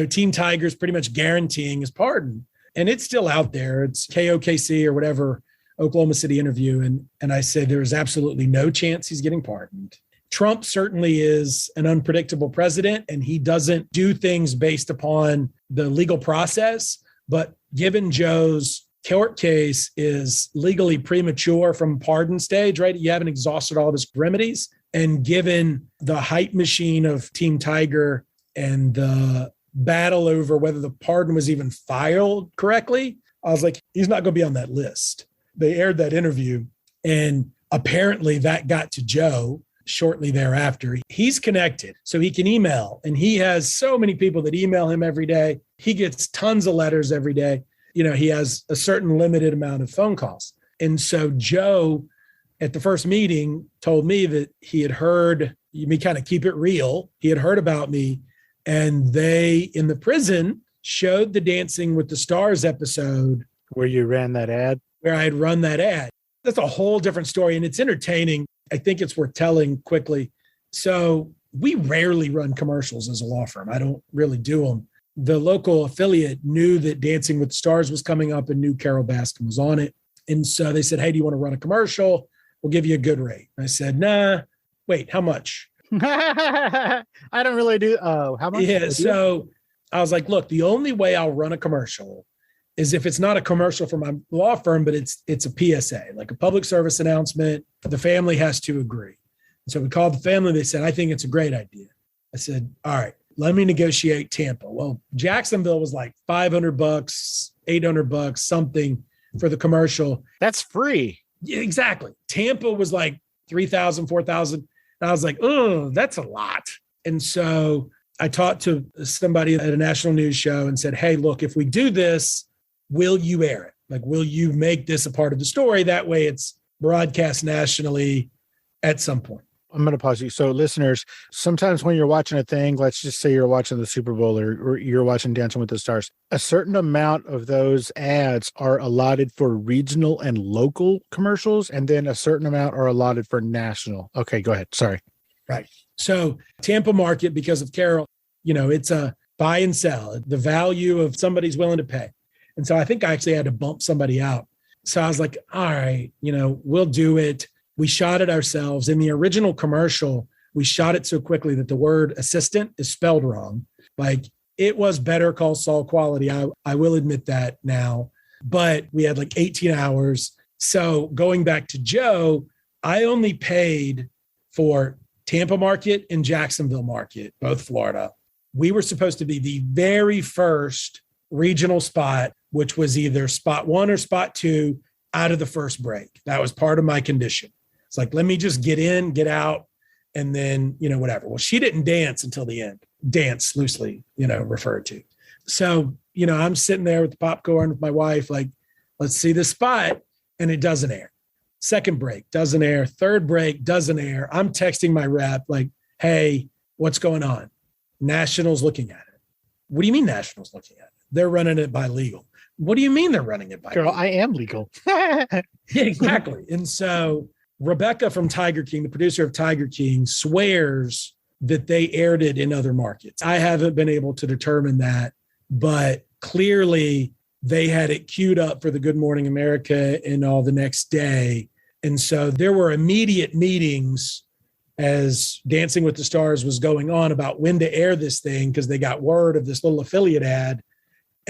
Team Tiger is pretty much guaranteeing his pardon, and it's still out there. It's KOKC or whatever, Oklahoma City interview. And I said, there is absolutely no chance he's getting pardoned. Trump certainly is an unpredictable president, and he doesn't do things based upon the legal process. But given Joe's court case is legally premature from pardon stage, right? You haven't exhausted all of his remedies. And given the hype machine of Team Tiger and the battle over whether the pardon was even filed correctly, I was like, he's not going to be on that list. They aired that interview, and apparently that got to Joe shortly thereafter. He's connected, so he can email, and he has so many people that email him every day. He gets tons of letters every day. He has a certain limited amount of phone calls. And so Joe, at the first meeting, told me that he had heard me kind of keep it real. He had heard about me, and they, in the prison, showed the Dancing with the Stars episode. Where you ran that ad? Where I had run that ad. That's a whole different story, and it's entertaining. I think it's worth telling quickly. So we rarely run commercials as a law firm. I don't really do them. The local affiliate knew that Dancing with the Stars was coming up and knew Carol Baskin was on it. And so they said, hey, do you want to run a commercial? We'll give you a good rate. And I said, nah, wait, how much? I don't really do. Oh, how much? Yeah. So I was like, look, the only way I'll run a commercial is if it's not a commercial for my law firm, but it's a PSA, like a public service announcement. The family has to agree. And so we called the family. They said, I think it's a great idea. I said, all right, let me negotiate Tampa. Well, Jacksonville was like $500, $800, something for the commercial. That's free. Yeah, exactly. Tampa was like 3,000, 4,000. And I was like, oh, that's a lot. And so I talked to somebody at a national news show and said, hey, look, if we do this, will you air it? Like, will you make this a part of the story? That way it's broadcast nationally at some point. I'm going to pause you. So listeners, sometimes when you're watching a thing, let's just say you're watching the Super Bowl or you're watching Dancing with the Stars, a certain amount of those ads are allotted for regional and local commercials, and then a certain amount are allotted for national. Okay, go ahead. Sorry. Right. So Tampa market, because of Carol, it's a buy and sell, the value of somebody's willing to pay. And so I think I actually had to bump somebody out. So I was like, all right, we'll do it. We shot it ourselves. In the original commercial, we shot it so quickly that the word assistant is spelled wrong. Like, it was Better Call Saul quality. I will admit that now, but we had like 18 hours. So going back to Joe, I only paid for Tampa market and Jacksonville market, both Florida. We were supposed to be the very first regional spot, which was either spot 1 or spot 2 out of the first break. That was part of my condition. It's like, let me just get in, get out, and then, whatever. Well, she didn't dance until the end. Dance, loosely, referred to. So, I'm sitting there with the popcorn with my wife, like, let's see this spot. And it doesn't air. Second break, doesn't air. Third break, doesn't air. I'm texting my rep, like, hey, what's going on? National's looking at it. What do you mean National's looking at it? They're running it by legal. What do you mean they're running it by Girl, legal? I am legal. Yeah, exactly. And so Rebecca from Tiger King, the producer of Tiger King, swears that they aired it in other markets. I haven't been able to determine that, but clearly they had it queued up for the Good Morning America and all the next day. And so there were immediate meetings as Dancing with the Stars was going on about when to air this thing, because they got word of this little affiliate ad.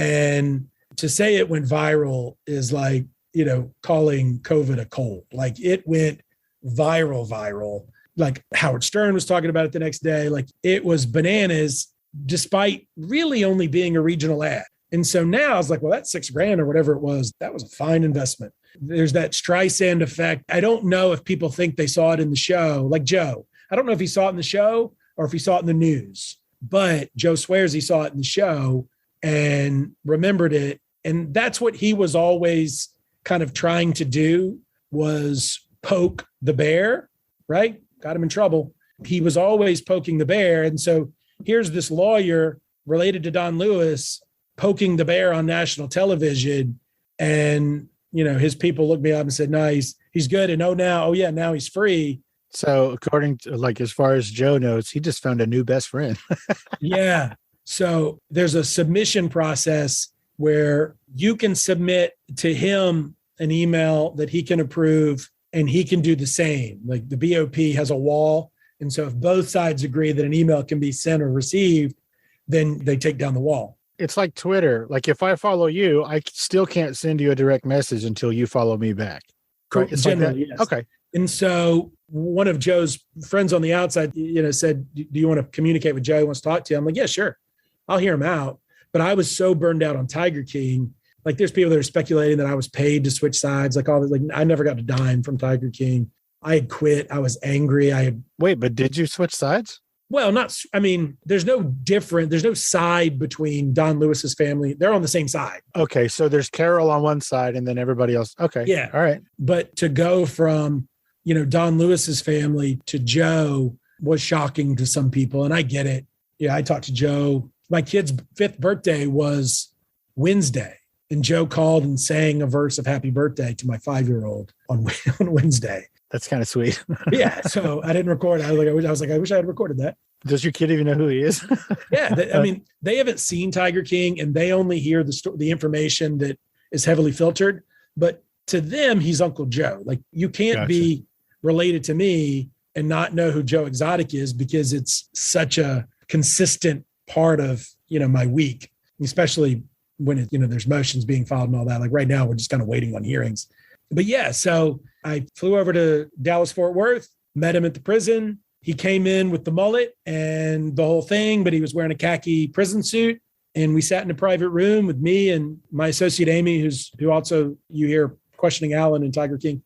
And to say it went viral is like, calling COVID a cold. Like it went viral. Like Howard Stern was talking about it the next day. Like it was bananas, despite really only being a regional ad. And so now I was like, well, that's $6,000 or whatever it was. That was a fine investment. There's that Streisand effect. I don't know if people think they saw it in the show, like Joe. I don't know if he saw it in the show or if he saw it in the news, but Joe swears he saw it in the show and remembered it. And that's what he was always kind of trying to do, was poke the bear, right? Got him in trouble. He was always poking the bear. And so here's this lawyer related to Don Lewis poking the bear on national television. And, his people looked me up and said, no, he's good. And now he's free. So according to, as far as Joe knows, he just found a new best friend. Yeah. So there's a submission process where you can submit to him an email that he can approve, and he can do the same. Like the BOP has a wall. And so if both sides agree that an email can be sent or received, then they take down the wall. It's like Twitter. Like if I follow you, I still can't send you a direct message until you follow me back. Right? It's Generally, like yes. Okay. And so one of Joe's friends on the outside, said, do you want to communicate with Joe? He wants to talk to you. I'm like, yeah, sure. I'll hear him out. But I was so burned out on Tiger King. Like there's people that are speculating that I was paid to switch sides. Like all this, like I never got a dime from Tiger King. I had quit. I was angry. Wait, but did you switch sides? Well, there's no side between Don Lewis's family. They're on the same side. Okay. So there's Carol on one side and then everybody else. Okay. Yeah. All right. But to go from, Don Lewis's family to Joe was shocking to some people. And I get it. Yeah. I talked to Joe. My kid's 5th birthday was Wednesday. And Joe called and sang a verse of happy birthday to my 5-year-old on Wednesday. That's kind of sweet. Yeah. So I didn't record. I was like, I wish I had recorded that. Does your kid even know who he is? Yeah. They haven't seen Tiger King and they only hear the information that is heavily filtered. But to them, he's Uncle Joe. Like you can't be related to me and not know who Joe Exotic is, because it's such a consistent part of, my week, especially when there's motions being filed and all that. Like right now, we're just kind of waiting on hearings. But yeah, so I flew over to Dallas-Fort Worth, met him at the prison. He came in with the mullet and the whole thing, but he was wearing a khaki prison suit. And we sat in a private room with me and my associate Amy, who also you hear questioning Alan and Tiger King.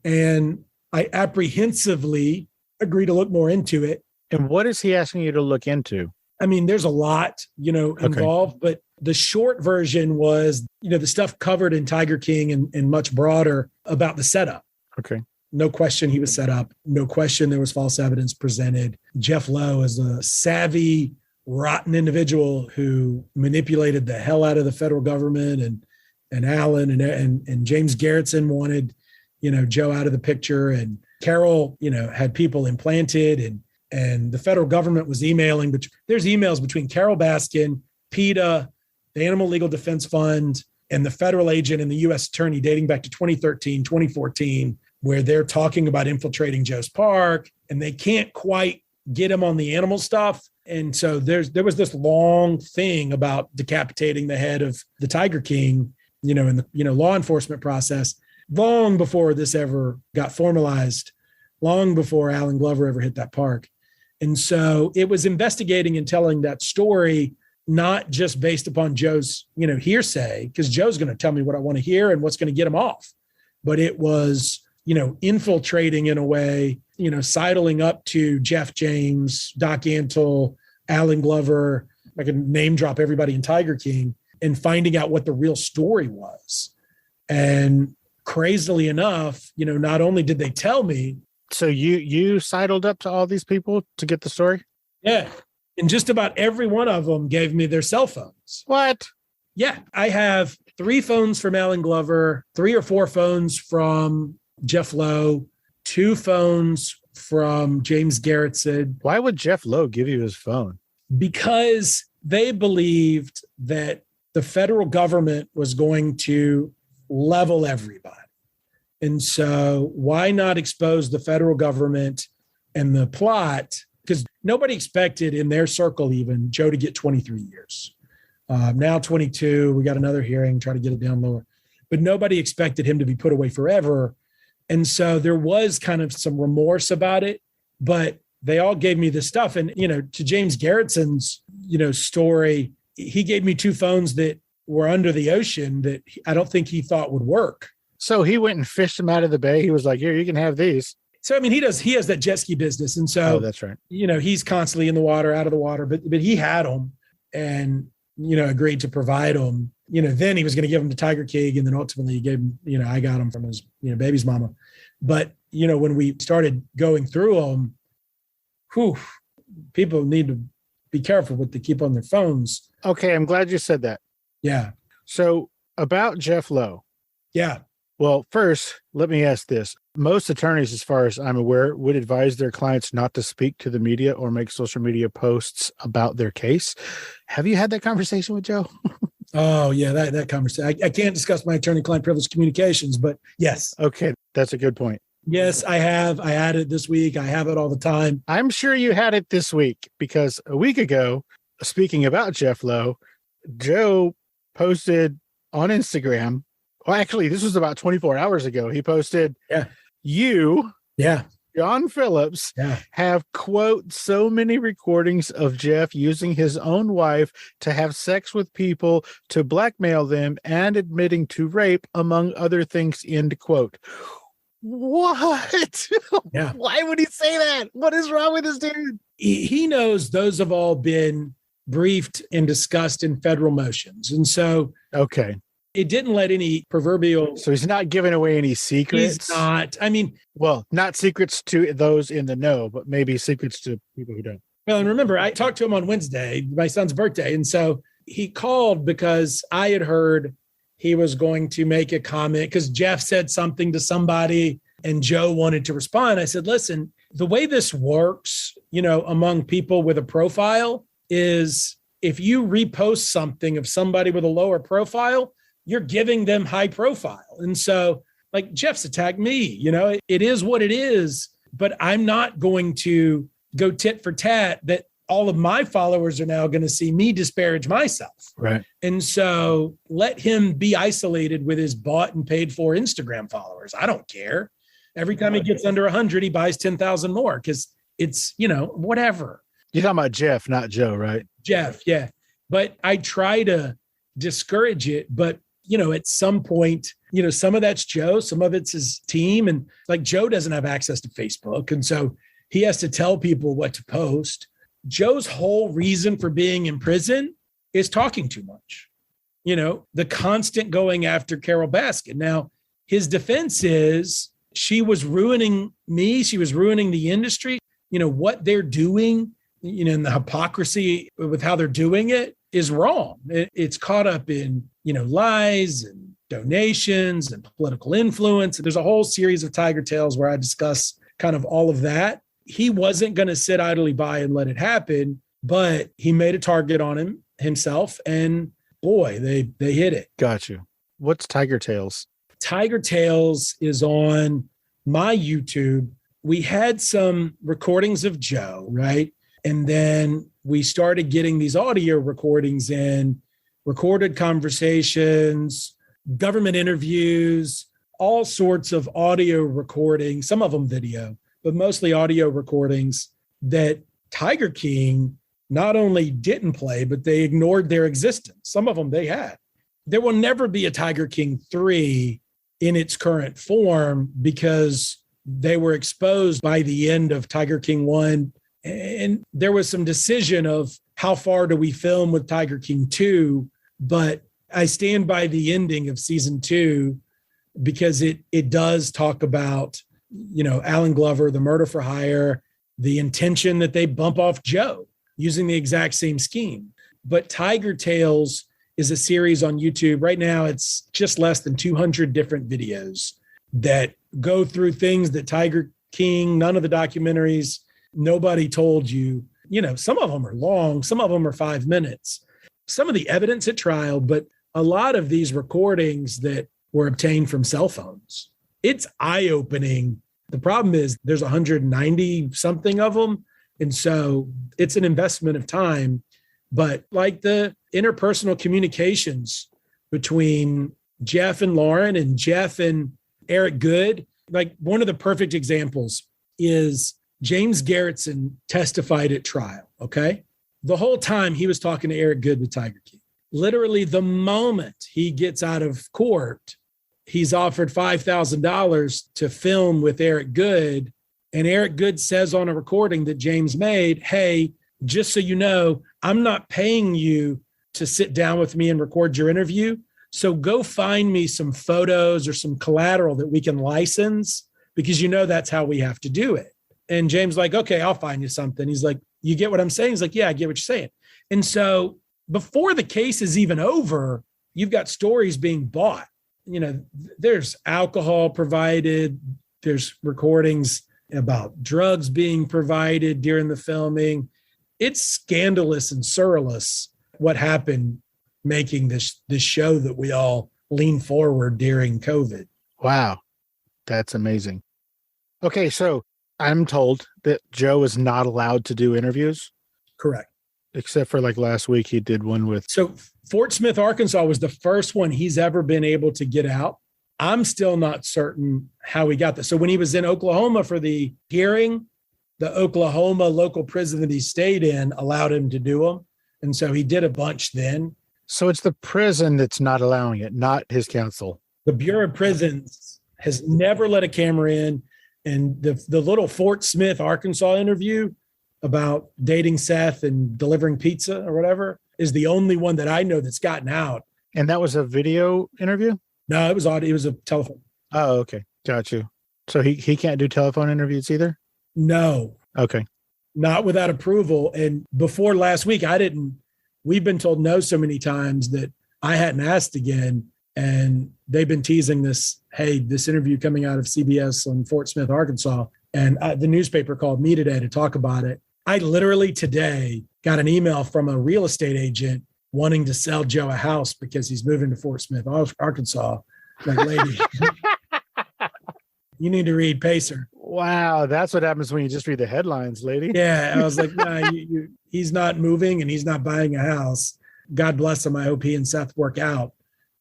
And I apprehensively agreed to look more into it. And what is he asking you to look into? There's a lot, involved, but the short version was, the stuff covered in Tiger King and much broader about the setup. Okay. No question he was set up. No question there was false evidence presented. Jeff Lowe is a savvy, rotten individual who manipulated the hell out of the federal government, and Alan and James Garrettson wanted, Joe out of the picture, and Carol, had people implanted, and the federal government was emailing, but there's emails between Carol Baskin, PETA, the Animal Legal Defense Fund, and the federal agent and the U.S. attorney dating back to 2013, 2014, where they're talking about infiltrating Joe's Park, and they can't quite get him on the animal stuff. And so there was this long thing about decapitating the head of the Tiger King, in the law enforcement process, long before this ever got formalized, long before Alan Glover ever hit that park. And so it was investigating and telling that story, not just based upon Joe's, hearsay, because Joe's going to tell me what I want to hear and what's going to get him off. But it was, infiltrating in a way, sidling up to Jeff James, Doc Antle, Alan Glover. I can name drop everybody in Tiger King, and finding out what the real story was. And crazily enough, not only did they tell me. So you sidled up to all these people to get the story? Yeah. And just about every one of them gave me their cell phones. What? Yeah. I have 3 phones from Alan Glover, 3 or 4 phones from Jeff Lowe, 2 phones from James Garrettson. Why would Jeff Lowe give you his phone? Because they believed that the federal government was going to level everybody. And so why not expose the federal government and the plot? Because nobody expected in their circle even Joe to get 23 years. Now 22, we got another hearing, try to get it down lower. But nobody expected him to be put away forever. And so there was kind of some remorse about it, but they all gave me this stuff. And, to James Garretson's, story, he gave me 2 phones that were under the ocean that I don't think he thought would work. So he went and fished them out of the bay. He was like, here, you can have these. So, he has that jet ski business. And so, that's right. He's constantly in the water, out of the water, but he had them and, agreed to provide them. Then he was going to give them to Tiger King. And then ultimately he gave him, I got him from his, baby's mama. But, when we started going through them, people need to be careful what they keep on their phones. Okay. I'm glad you said that. Yeah. So about Jeff Lowe. Yeah. Well, first, let me ask this. Most attorneys, as far as I'm aware, would advise their clients not to speak to the media or make social media posts about their case. Have you had that conversation with Joe? Oh, yeah, that conversation. I can't discuss my attorney-client privilege communications, but yes. Okay, that's a good point. Yes, I have. I had it this week. I have it all the time. I'm sure you had it this week because a week ago, speaking about Jeff Lowe, Joe posted on Instagram. Well, actually, this was about 24 hours ago. He posted, you, John Phillips, have, quote, so many recordings of Jeff using his own wife to have sex with people, to blackmail them, and admitting to rape, among other things, end quote. What? Yeah. Why would he say that? What is wrong with this dude? He knows those have all been briefed and discussed in federal motions. And so, okay. It didn't let any proverbial. So he's not giving away any secrets. He's not. Well, not secrets to those in the know, but maybe secrets to people who don't. Well, and remember, I talked to him on Wednesday, my son's birthday. And so he called because I had heard he was going to make a comment because Jeff said something to somebody and Joe wanted to respond. I said, listen, the way this works, among people with a profile is if you repost something of somebody with a lower profile, you're giving them high profile. And so like Jeff's attacked me, it is what it is, but I'm not going to go tit for tat that all of my followers are now going to see me disparage myself. Right. And so let him be isolated with his bought and paid for Instagram followers. I don't care. Every time he gets under 100, he buys 10,000 more because it's, whatever. You're talking about Jeff, not Joe, right? Jeff. Yeah. But I try to discourage it, but at some point, some of that's Joe, some of it's his team. And like Joe doesn't have access to Facebook. And so he has to tell people what to post. Joe's whole reason for being in prison is talking too much. The constant going after Carol Baskin. Now, his defense is she was ruining me. She was ruining the industry. What they're doing, and the hypocrisy with how they're doing it is wrong. It's caught up in, lies and donations and political influence. There's a whole series of tiger tales where I discuss kind of all of that. He wasn't going to sit idly by and let it happen, but he made a target on himself, and boy, they hit it. Got you. What's Tiger Tales? Tiger Tales is on my YouTube. We had some recordings of Joe, right? And then we started getting these audio recordings in, recorded conversations, government interviews, all sorts of audio recordings, some of them video, but mostly audio recordings that Tiger King not only didn't play, but they ignored their existence. Some of them they had. There will never be a Tiger King 3 in its current form because they were exposed by the end of Tiger King 1. And there was some decision of how far do we film with Tiger King 2, but I stand by the ending of season 2 because it does talk about, Alan Glover, the murder for hire, the intention that they bump off Joe using the exact same scheme. But Tiger Tales is a series on YouTube. Right now, it's just less than 200 different videos that go through things that Tiger King, none of the documentaries, nobody told you. Some of them are long, some of them are 5 minutes. Some of the evidence at trial, but a lot of these recordings that were obtained from cell phones. It's eye-opening. The problem is there's 190 something of them. And so it's an investment of time. But like the interpersonal communications between Jeff and Lauren and Jeff and Eric Good, like one of the perfect examples is James Garrettson testified at trial. Okay. The whole time he was talking to Eric Good with Tiger King. Literally the moment he gets out of court, he's offered $5,000 to film with Eric Good. And Eric Good says on a recording that James made, hey, just so you know, I'm not paying you to sit down with me and record your interview. So go find me some photos or some collateral that we can license, because you know that's how we have to do it. And James like, okay, I'll find you something. He's like, you get what I'm saying? He's like, yeah, I get what you're saying. And so before the case is even over, you've got stories being bought. You know, there's alcohol provided, there's recordings about drugs being provided during the filming. It's scandalous and scurrilous what happened making this show that we all lean forward during COVID. Wow. That's amazing. Okay, so I'm told that Joe is not allowed to do interviews. Correct. Except for like last week, he did one with. So Fort Smith, Arkansas was the first one he's ever been able to get out. I'm still not certain how he got this. So when he was in Oklahoma for the hearing, the Oklahoma local prison that he stayed in allowed him to do them. And so he did a bunch then. So it's the prison that's not allowing it, not his counsel. The Bureau of Prisons has never let a camera in. And the little Fort Smith, Arkansas interview about dating Seth and delivering pizza or whatever is the only one that I know that's gotten out. And that was a video interview? No, it was audio. It was a telephone. Oh, okay. Got you. So he can't do telephone interviews either? No. Okay. Not without approval. And before last week, we've been told no so many times that I hadn't asked again. And they've been teasing this, hey, this interview coming out of CBS on Fort Smith, Arkansas. And the newspaper called me today to talk about it. I literally today got an email from a real estate agent wanting to sell Joe a house because he's moving to Fort Smith, Arkansas. Like, lady, you need to read Pacer. Wow, that's what happens when you just read the headlines, lady. Yeah, I was like, nah, he's not moving and he's not buying a house. God bless him. I hope he and Seth work out.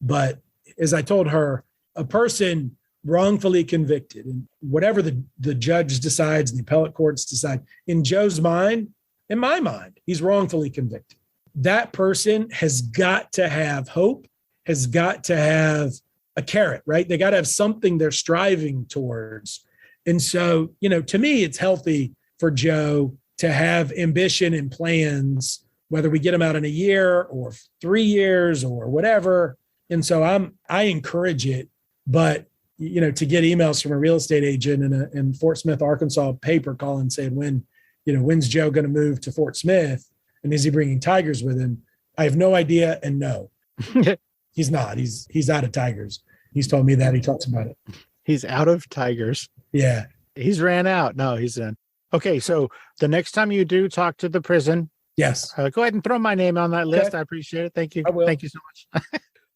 But as I told her, a person wrongfully convicted, and whatever the judge decides, the appellate courts decide, in Joe's mind, in my mind, he's wrongfully convicted. That person has got to have hope, has got to have a carrot, right? They got to have something they're striving towards. And so, to me, it's healthy for Joe to have ambition and plans, whether we get him out in a year or 3 years or whatever. And so I encourage it, but to get emails from a real estate agent in Fort Smith, Arkansas paper calling saying when's Joe going to move to Fort Smith and is he bringing tigers with him? I have no idea. And no, he's not. He's out of tigers. He's told me that. He talks about it. He's out of tigers. Yeah. He's ran out. No, he's done. Okay. So the next time you do talk to the prison, yes, go ahead and throw my name on that list. Okay. I appreciate it. Thank you. I will. Thank you so much.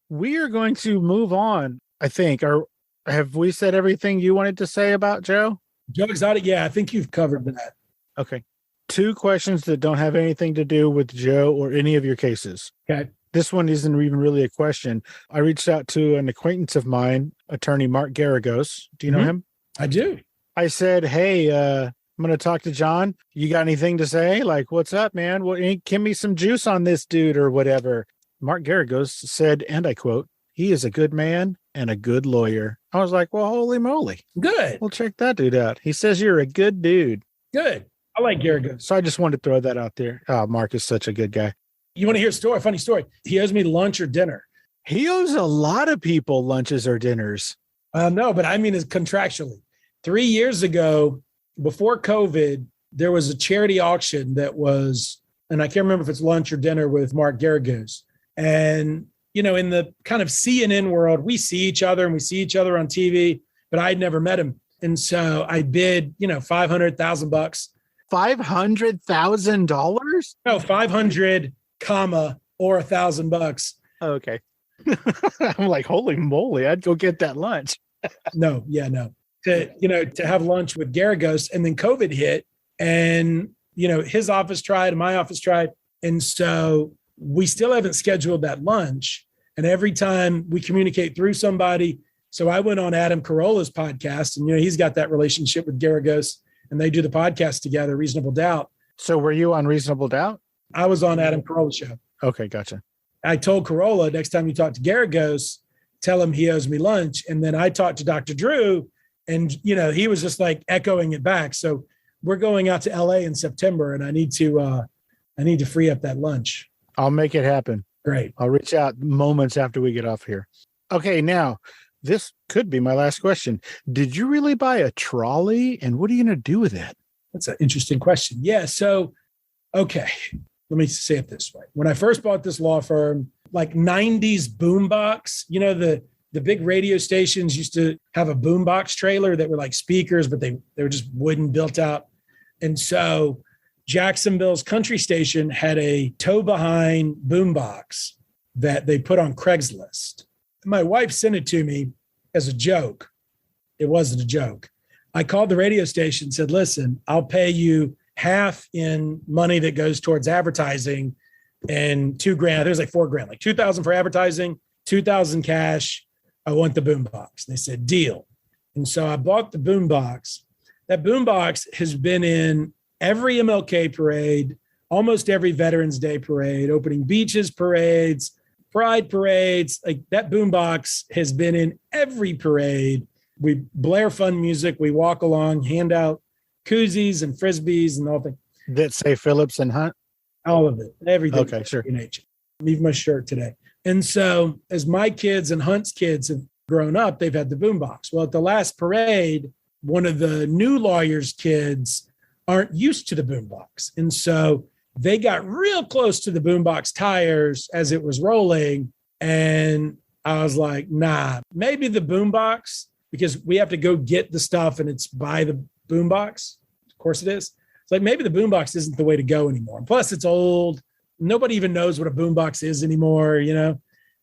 We are going to move on, I think. Or have we said everything you wanted to say about Joe? Joe Exotic. Yeah, I think you've covered that. Okay. 2 questions that don't have anything to do with Joe or any of your cases. Okay. This one isn't even really a question. I reached out to an acquaintance of mine, attorney Mark Garagos. Do you know him? I do. I said, hey, I'm going to talk to John. You got anything to say? Like, what's up, man? Give me some juice on this dude or whatever. Mark Garagos said, and I quote, he is a good man and a good lawyer. I was like, well, holy moly. Good. Well, check that dude out. He says you're a good dude. Good. I like Garagos. So I just wanted to throw that out there. Oh, Mark is such a good guy. You want to hear a funny story? He owes me lunch or dinner. He owes a lot of people lunches or dinners. No, but I mean, it's contractually. 3 years ago, before COVID, there was a charity auction that was, and I can't remember if it's lunch or dinner with Mark Garagos. And, in the kind of CNN world, we see each other and we see each other on TV, but I'd never met him. And so I bid, $500,000. $500,000? No, 500, or $1,000. Okay. I'm like, holy moly, I'd go get that lunch. No. To have lunch with Garagos, and then COVID hit, and his office tried and my office tried, And so we still haven't scheduled that lunch. And every time we communicate through somebody, so I went on Adam Carolla's podcast, and he's got that relationship with Garagos, and they do the podcast together, Reasonable Doubt. So were you on Reasonable Doubt? I was on Adam Carolla's show. Okay, gotcha. I told Carolla, next time you talk to Garagos, tell him he owes me lunch. And then I talked to Dr. Drew, and he was just like echoing it back. So we're going out to LA in September, and I need to free up that lunch. I'll make it happen. Great. I'll reach out moments after we get off here. Okay, now this could be my last question. Did you really buy a trolley, and what are you going to do with it? That's an interesting question. Yeah. So, okay, let me say it this way. When I first bought this law firm, like 90s boombox, the big radio stations used to have a boombox trailer that were like speakers, but they were just wooden built out. And so Jacksonville's country station had a tow behind boombox that they put on Craigslist. My wife sent it to me as a joke. It wasn't a joke. I called the radio station, said, listen, I'll pay you half in money that goes towards advertising and $2,000. There's like $4,000, like $2,000 for advertising, $2,000 cash. I want the boombox. They said, deal. And so I bought the boombox. That boombox has been in every MLK parade, almost every Veterans Day parade, opening beaches parades, pride parades. Like that boombox has been in every parade. We blare fun music. We walk along, hand out koozies and frisbees and all things. That say Phillips and Hunt? All of it. Everything. Okay, sure. Leave my shirt today. And so as my kids and Hunt's kids have grown up, they've had the boombox. Well, at the last parade, one of the new lawyers' kids aren't used to the boombox. And so they got real close to the boombox tires as it was rolling. And I was like, nah, maybe the boombox, because we have to go get the stuff and it's by the boombox. Of course it is. It's like, maybe the boombox isn't the way to go anymore. Plus it's old. Nobody even knows what a boombox is anymore,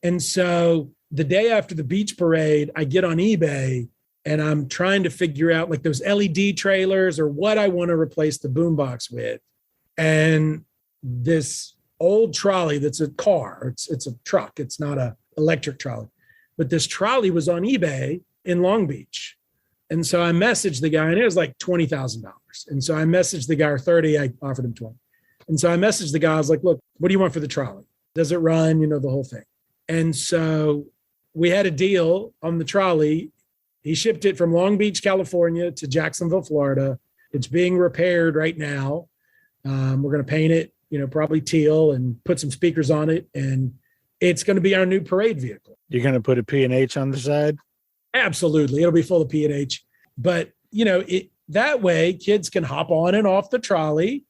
And so the day after the beach parade, I get on eBay and I'm trying to figure out like those LED trailers or what I want to replace the boombox with. And this old trolley that's a car, it's a truck. It's not an electric trolley, but this trolley was on eBay in Long Beach. And so I messaged the guy and it was like $20,000. And so I messaged the guy, or 30, I offered him 20. And so I messaged the guy, I was like, look, what do you want for the trolley? Does it run? The whole thing. And so we had a deal on the trolley. He shipped it from Long Beach, California to Jacksonville, Florida. It's being repaired right now. We're going to paint it, probably teal and put some speakers on it. And it's going to be our new parade vehicle. You're going to put a P&H on the side? Absolutely. It'll be full of P&H. But, that way kids can hop on and off the trolley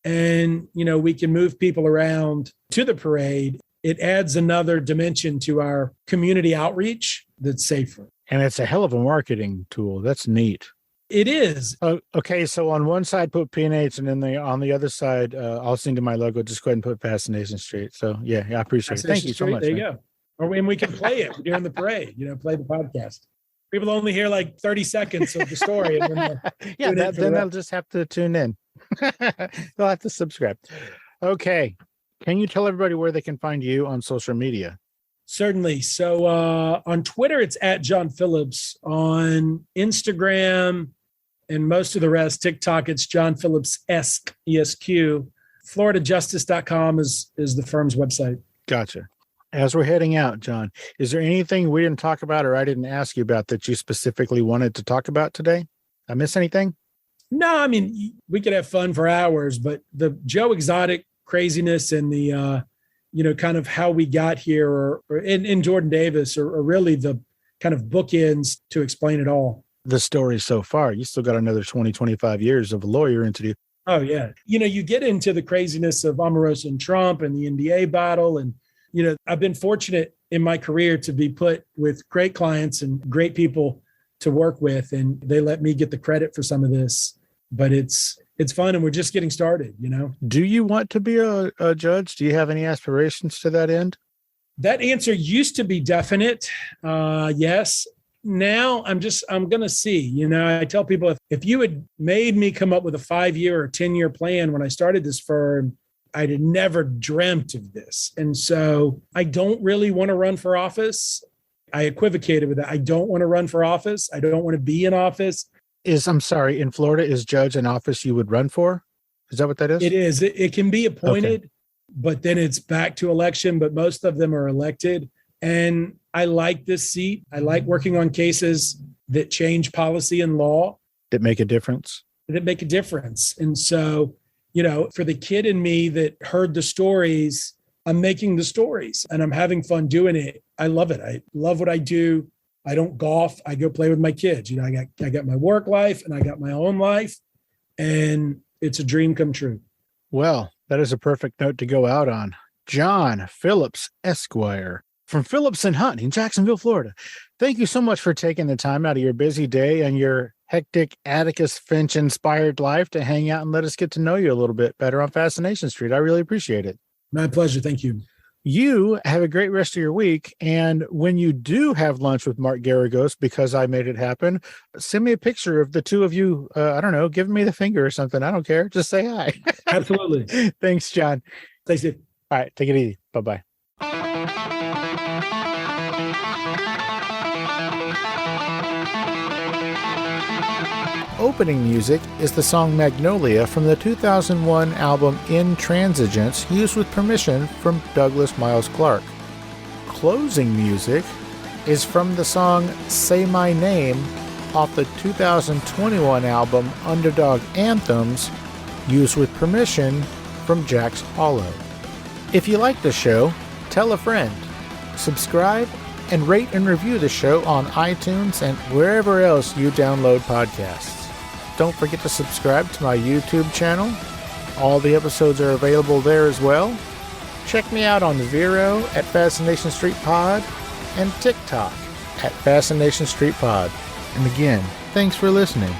and, we can move people around to the parade. It adds another dimension to our community outreach that's safer. And it's a hell of a marketing tool. That's neat. It is. Okay, so on one side put P&H, and then on the other side, I'll sing to my logo. Just go ahead and put Fascination Street. So yeah, I appreciate it. Thank you so much. There you go. Or when we can play it during the parade, play the podcast. People only hear like 30 seconds of the story. And then they'll just have to tune in. They'll have to subscribe. Okay. Can you tell everybody where they can find you on social media? Certainly. So on Twitter, it's at John Phillips. On Instagram and most of the rest, TikTok, it's John Phillips-esque, ESQ. FloridaJustice.com is the firm's website. Gotcha. As we're heading out, John, is there anything we didn't talk about or I didn't ask you about that you specifically wanted to talk about today? I miss anything? No, I mean, we could have fun for hours, but the Joe Exotic craziness and the, kind of how we got here or in Jordan Davis are really the kind of bookends to explain it all. The story so far, you still got another 20, 25 years of lawyer into you. Oh, yeah. You get into the craziness of Omarosa and Trump and the NDA battle. And, I've been fortunate in my career to be put with great clients and great people to work with. And they let me get the credit for some of this, but it's fun. And we're just getting started, Do you want to be a judge? Do you have any aspirations to that end? That answer used to be definite. Yes. Now I'm going to see, I tell people if you had made me come up with a 5-year or 10-year plan when I started this firm, I'd had never dreamt of this. And so I don't really want to run for office. I equivocated with that. I don't want to run for office. I don't want to be in office. I'm sorry, in Florida, is judge an office you would run for? Is that what that is? It is. It can be appointed, but then it's back to election, but most of them are elected. And I like this seat. I like working on cases that change policy and law. That make a difference? That make a difference. And so, for the kid in me that heard the stories, I'm making the stories and I'm having fun doing it. I love it. I love what I do. I don't golf. I go play with my kids. I got my work life and I got my own life, and it's a dream come true. Well, that is a perfect note to go out on. John Phillips, Esquire, from Phillips Hunt in Jacksonville, Florida. Thank you so much for taking the time out of your busy day and your hectic Atticus Finch-inspired life to hang out and let us get to know you a little bit better on Fascination Street. I really appreciate it. My pleasure. Thank you. You have a great rest of your week. And when you do have lunch with Mark Garagos, because I made it happen, send me a picture of the two of you. I don't know, giving me the finger or something. I don't care. Just say hi. Absolutely. Thanks, John. Thanks, Steve. All right. Take it easy. Bye-bye. Opening music is the song Magnolia from the 2001 album Intransigence, used with permission from Douglas Miles Clark. Closing music is from the song Say My Name off the 2021 album Underdog Anthems, used with permission from Jax Hollow. If you like the show, tell a friend. Subscribe and rate and review the show on iTunes and wherever else you download podcasts. Don't forget to subscribe to my YouTube channel. All the episodes are available there as well. Check me out on Vero at Fascination Street Pod and TikTok at Fascination Street Pod. And again, thanks for listening.